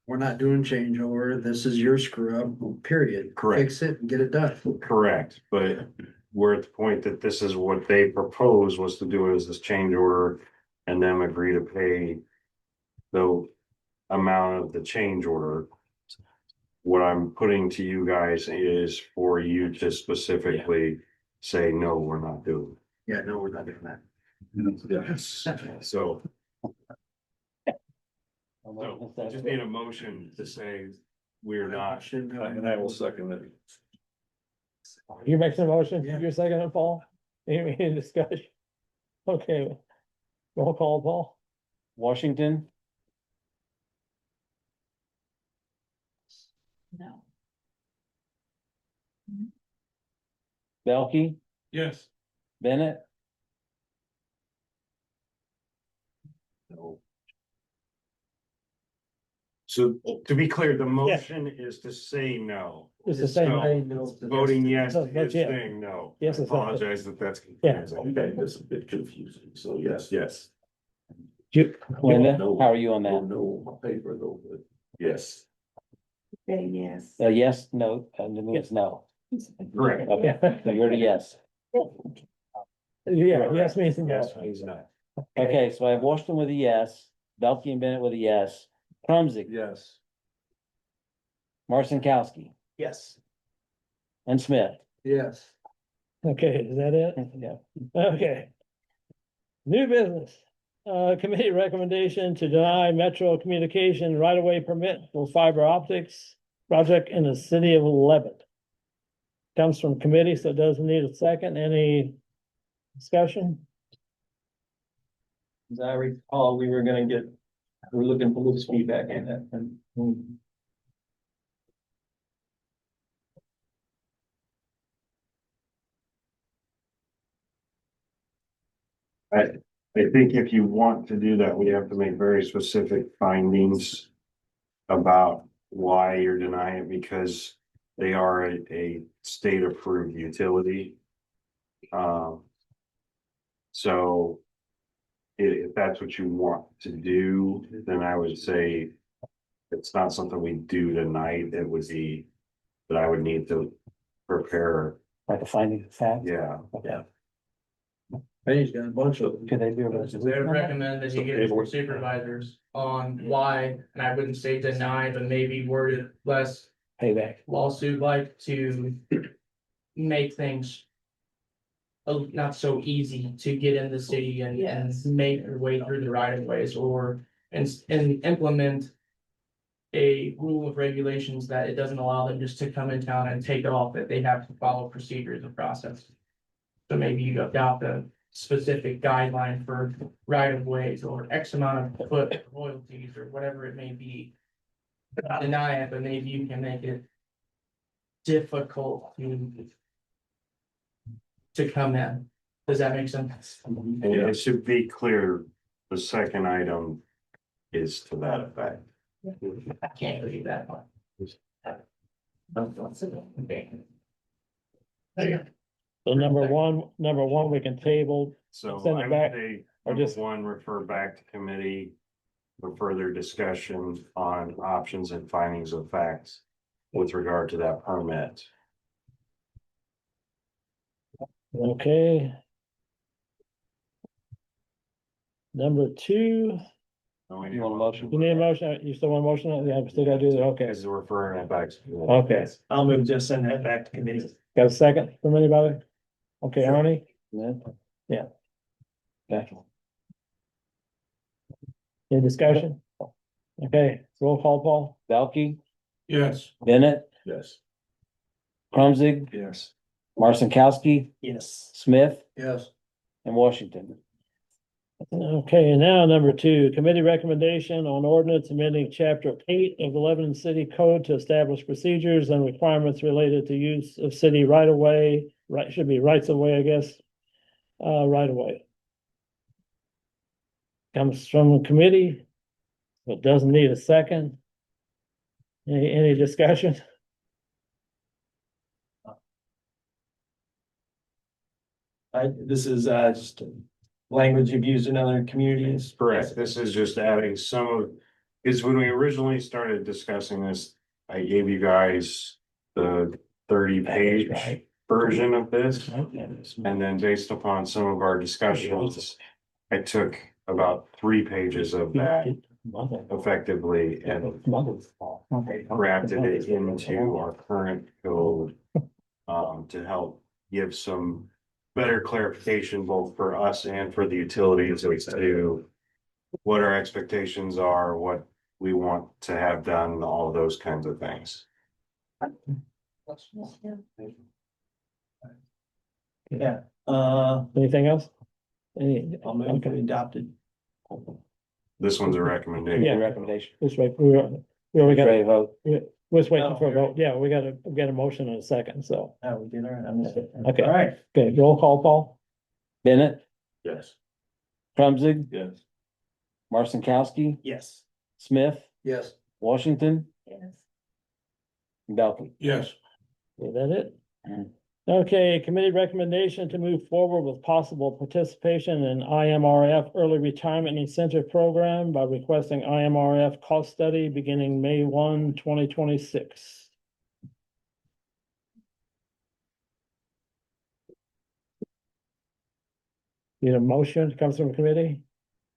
we're not doing changeover. This is your screw up, period. Correct. Fix it and get it done. Correct, but we're at the point that this is what they proposed was to do as this change order and them agree to pay the amount of the change order. What I'm putting to you guys is for you to specifically say, no, we're not doing Yeah, no, we're not doing that. it. Yes. So I just need a motion to say we're not. And I will second it. You make the motion, Yeah. you're second it, Paul? Any discussion? Okay. Roll call, Paul? Washington, No. Belkey, Yes. Bennett, So to be clear, the motion is to say no. It's the same. So voting yes No, is that's yes. saying no. Yes, I it's- apologize if that's Yeah. confusing. Okay, that's a bit confusing, so yes. Linda, how are you on that? No, on paper though, but yes. Say yes. Yes, no, and it means no. Correct. Okay, so you're the yes. Yeah, yes means no. Yes, he's not. Okay, so I have Washington with a yes, Belkey and Bennett with a yes, Krumzig, Yes. Marcinkowski, Yes. and Smith. Yes. Okay, is that it? Yeah. Okay. New business, committee recommendation to deny Metro Communication right-of-way permit for fiber optics project in the city of Lebanon. Comes from committee, so it doesn't need a second. Any discussion? As I recall, we're looking for Luke's feedback on that. And I think if you want to do that, we have to make very specific findings about why you're denying it, because they are a state approved utility. So if that's what you want to do, then I would say it's not something we do tonight. It would be that I would need to prepare. Like a finding of fact. Yeah. Yeah. He's got a bunch of them. Could they do a I would resolution? recommend that you get some supervisors on why, and I wouldn't say deny, but maybe worded less Payback. lawsuit like to make things not so easy to get in the city and Yes. make your way through the right of ways, or and implement a rule of regulations that it doesn't allow them just to come in town and take off, that they have to follow procedures and process. So maybe you adopt a specific guideline for right of ways or X amount of foot royalties or whatever it may be. Deny it, but maybe you can make it difficult to come in. Does that make sense? And it should be clear, the second item is to that effect. I can't read that one. So number one, we can table, So Send it I would back, say, or number just- one, refer back to committee for further discussion on options and findings of facts with regard to that permit. okay. Number two, You want a motion? you need a motion, you still want a motion? Yeah, we still gotta do that, okay, Is referring it back to. committee. okay. I'll move just send that back to committee. Got a second from anybody? Okay, Arnie? Yeah. Okay. Any discussion? Okay, roll call, Paul? Belkey, Yes. Bennett, Yes. Krumzig, Yes. Marcinkowski, Yes. Smith, Yes. and Washington. Okay, now number 2, committee recommendation on ordinance amending chapter 8 of the Lebanon City Code to establish procedures and requirements related to use of city right of way, right, should be rights of way, I guess. Right of way. Comes from a committee, but doesn't need a second. Any discussion? This is, just language you've used in other communities. Correct. This is just adding some of, because when we originally started discussing this, I gave you guys the 30-page version of this. And then based upon some of our discussions, I took about 3 pages of that effectively and grafted it into our current code to help give some better clarification both for us and for the utilities as to what our expectations are, what we want to have done, all of those kinds of things. Yeah, Anything else? I'll move to be adopted. This one's a recommendation. Yeah, Recommendation. this way, we already got, Ready to vote? we're just waiting for a vote. Yeah, we got a motion in a second, so. Oh, we did, all right, I missed it. Okay. All right. Okay, roll call, Paul? Bennett, Yes. Krumzig, Yes. Marcinkowski, Yes. Smith, Yes. Washington, Yes. Belkey. Yes. Is that it? Mhm. Okay, committee recommendation to move forward with possible participation in IMRF Early Retirement Incentive Program by requesting IMRF cost study beginning May 1, 2026. Need a motion to come from committee?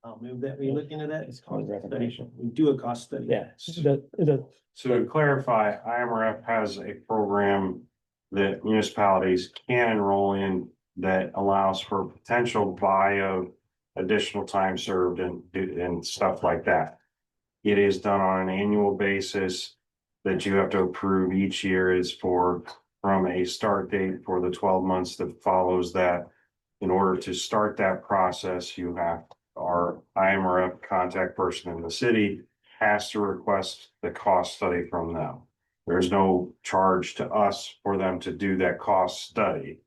I'll move that, we look into that, it's called Recommendation. we do a cost study. Yeah, So to clarify, IMRF has a program that municipalities can enroll in that allows for potential buy of additional time served and stuff like that. It is done on an annual basis that you have to approve each year is from a start date for the 12 months that follows that. In order to start that process, you have our IMRF contact person in the city has to request the cost study from them. There's no charge to us for them to do that cost study.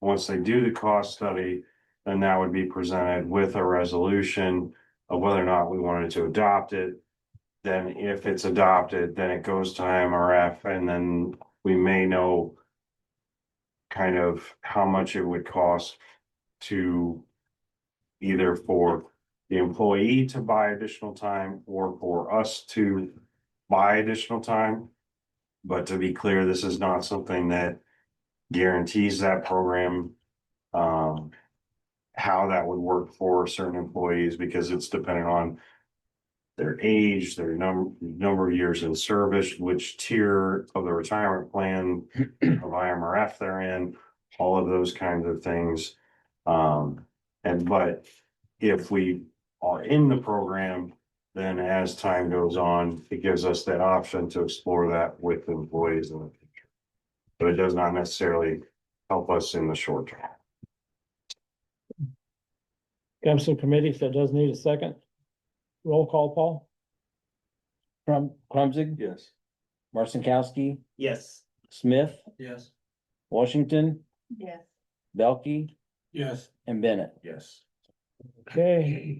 Once they do the cost study, then that would be presented with a resolution of whether or not we wanted to adopt it. Then if it's adopted, then it goes to IMRF and then we may know kind of how much it would cost to either for the employee to buy additional time or for us to buy additional time. But to be clear, this is not something that guarantees that program. How that would work for certain employees because it's dependent on their age, their number of years in service, which tier of the retirement plan of IMRF they're in, all of those kinds of things. But if we are in the program, then as time goes on, it gives us that option to explore that with employees in the future. But it does not necessarily help us in the short term. comes from committee, so it does need a second. Roll call, Paul? Krumzig, Yes. Marcinkowski, Yes. Smith, Yes. Washington, Yes. Belkey, Yes. and Bennett. Yes. Okay.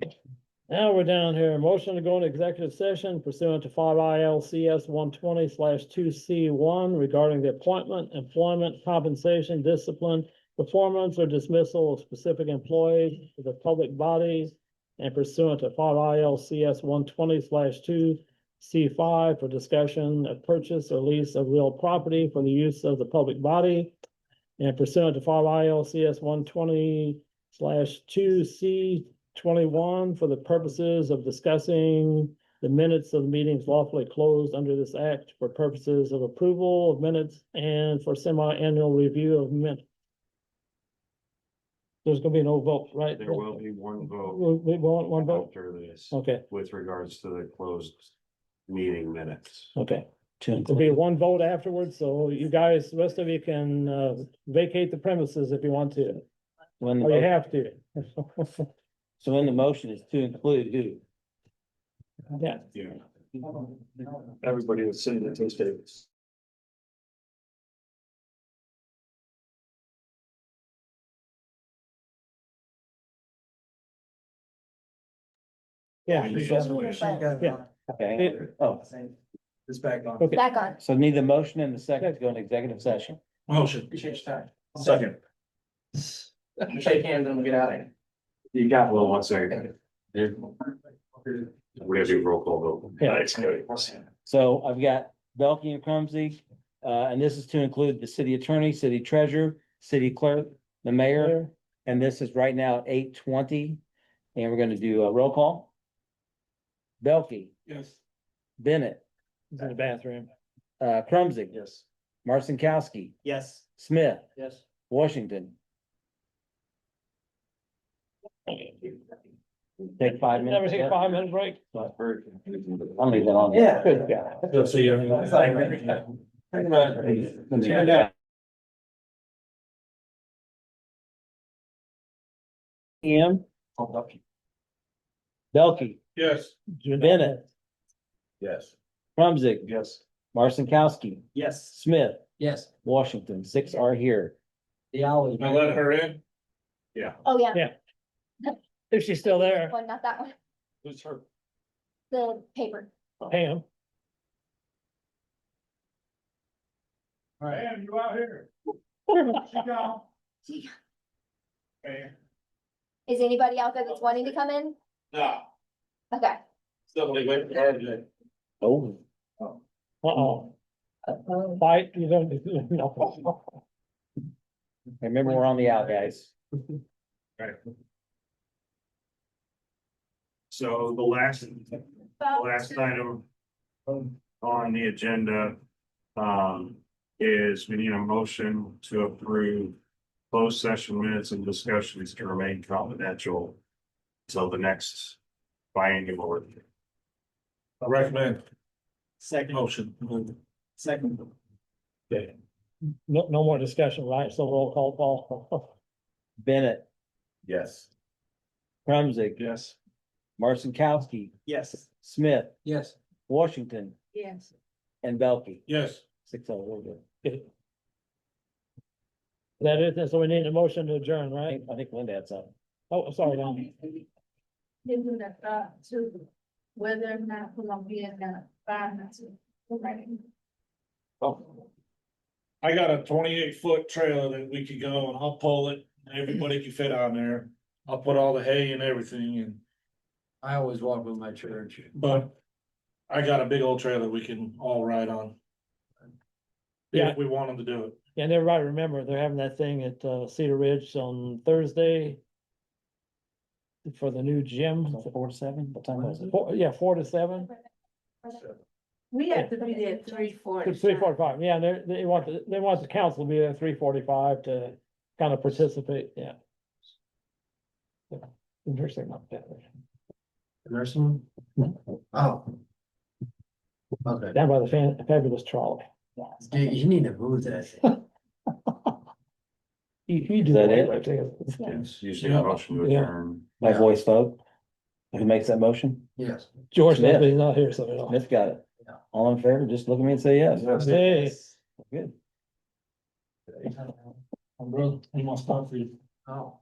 Now we're down here, motion to go into executive session pursuant to 5 ILCS 120/2C1 regarding the appointment, employment, compensation, discipline, performance, or dismissal of specific employees of the public bodies and pursuant to 5 ILCS 120/2C5 for discussion of purchase or lease of real property for the use of the public body and pursuant to 5 ILCS 120/2C21 for the purposes of discussing the minutes of meetings lawfully closed under this act for purposes of approval of minutes and for semi-annual review of minutes. There's gonna be no vote, right? There will be one vote We want one vote? after this Okay, with regards to the closed meeting minutes. okay. There'll be one vote afterwards, so you guys, the rest of you can vacate the premises if you want to, When the or you vote- have to. So in the motion is to include who? Yeah. Everybody was sitting at those tables. Yeah. Yeah. Okay, oh, It's back on. Okay. Back on. so need the motion and the second to go into executive session. Motion. Appreciate your time. Second. Shake hands and we'll get out of here. You got, well, 1 second. We have to do roll call vote. Yeah, it's good. So I've got Belkey and Crumsey, and this is to include the city attorney, city treasurer, city clerk, the mayor. And this is right now at 8:20, and we're gonna do a roll call. Belkey, Yes. Bennett, He's in the bathroom. Crumsey. Yes. Marcinkowski, Yes. Smith, Yes. Washington. Take 5 minutes. Never take a 5 minute break. I'll leave that on. Yeah. Good guy. Good to see you. Ian. Belkey, Yes. Bennett, Yes. Crumsey, Yes. Marcinkowski, Yes. Smith, Yes. Washington, 6 are here. The owl. I let her in? Oh, yeah. Yeah. If she's still there, One, not that one, Who's her? the paper. Pam. Pam, you out here? Is anybody out there that's wanting to come in? No. Okay. Somebody went to her today. Oh. Uh-oh. Fight, you don't, no. Remember, we're on the out, guys. Right. So the last item on the agenda, is we need a motion to approve closed session minutes and discussions to remain confidential until the next biannual review. I recommend Second. motion. Second. Okay. No, no more discussion, right? So roll call, Paul. Bennett, Yes. Crumsey, Yes. Marcinkowski, Yes. Smith, Yes. Washington, Yes. and Belkey. Yes. 6 are real good. That is, so we need a motion to adjourn, right? I think Linda had something. Oh, sorry, Don. Given that thought to whether or not Columbia got finance. I got a 28-foot trailer that we could go and I'll pull it, and everybody can fit on there. I'll put all the hay and everything and, I always walk with my church. but I got a big old trailer we can all ride on. Yeah. If we want them to do it. And everybody remember, they're having that thing at Cedar Ridge on Thursday. For the new gym. 4 to 7, what time was it? 4 to 7. We have to be there at 3:40. 3:45, yeah, they want the council to be there at 3:45 to kind of participate, yeah. Yeah, interesting, not bad. Nursing? Oh. Okay, Down by the fabulous trolley. you need to move that. You do Is that that it? right there. Yes, usually a motion to Yeah. adjourn. By voice vote? Who makes that motion? Yes. George, Smith. he's not here, so we don't. Smith got it. All in favor, just look at me and say yes. Hey. Good. I'm brother, he wants to talk for you. Oh.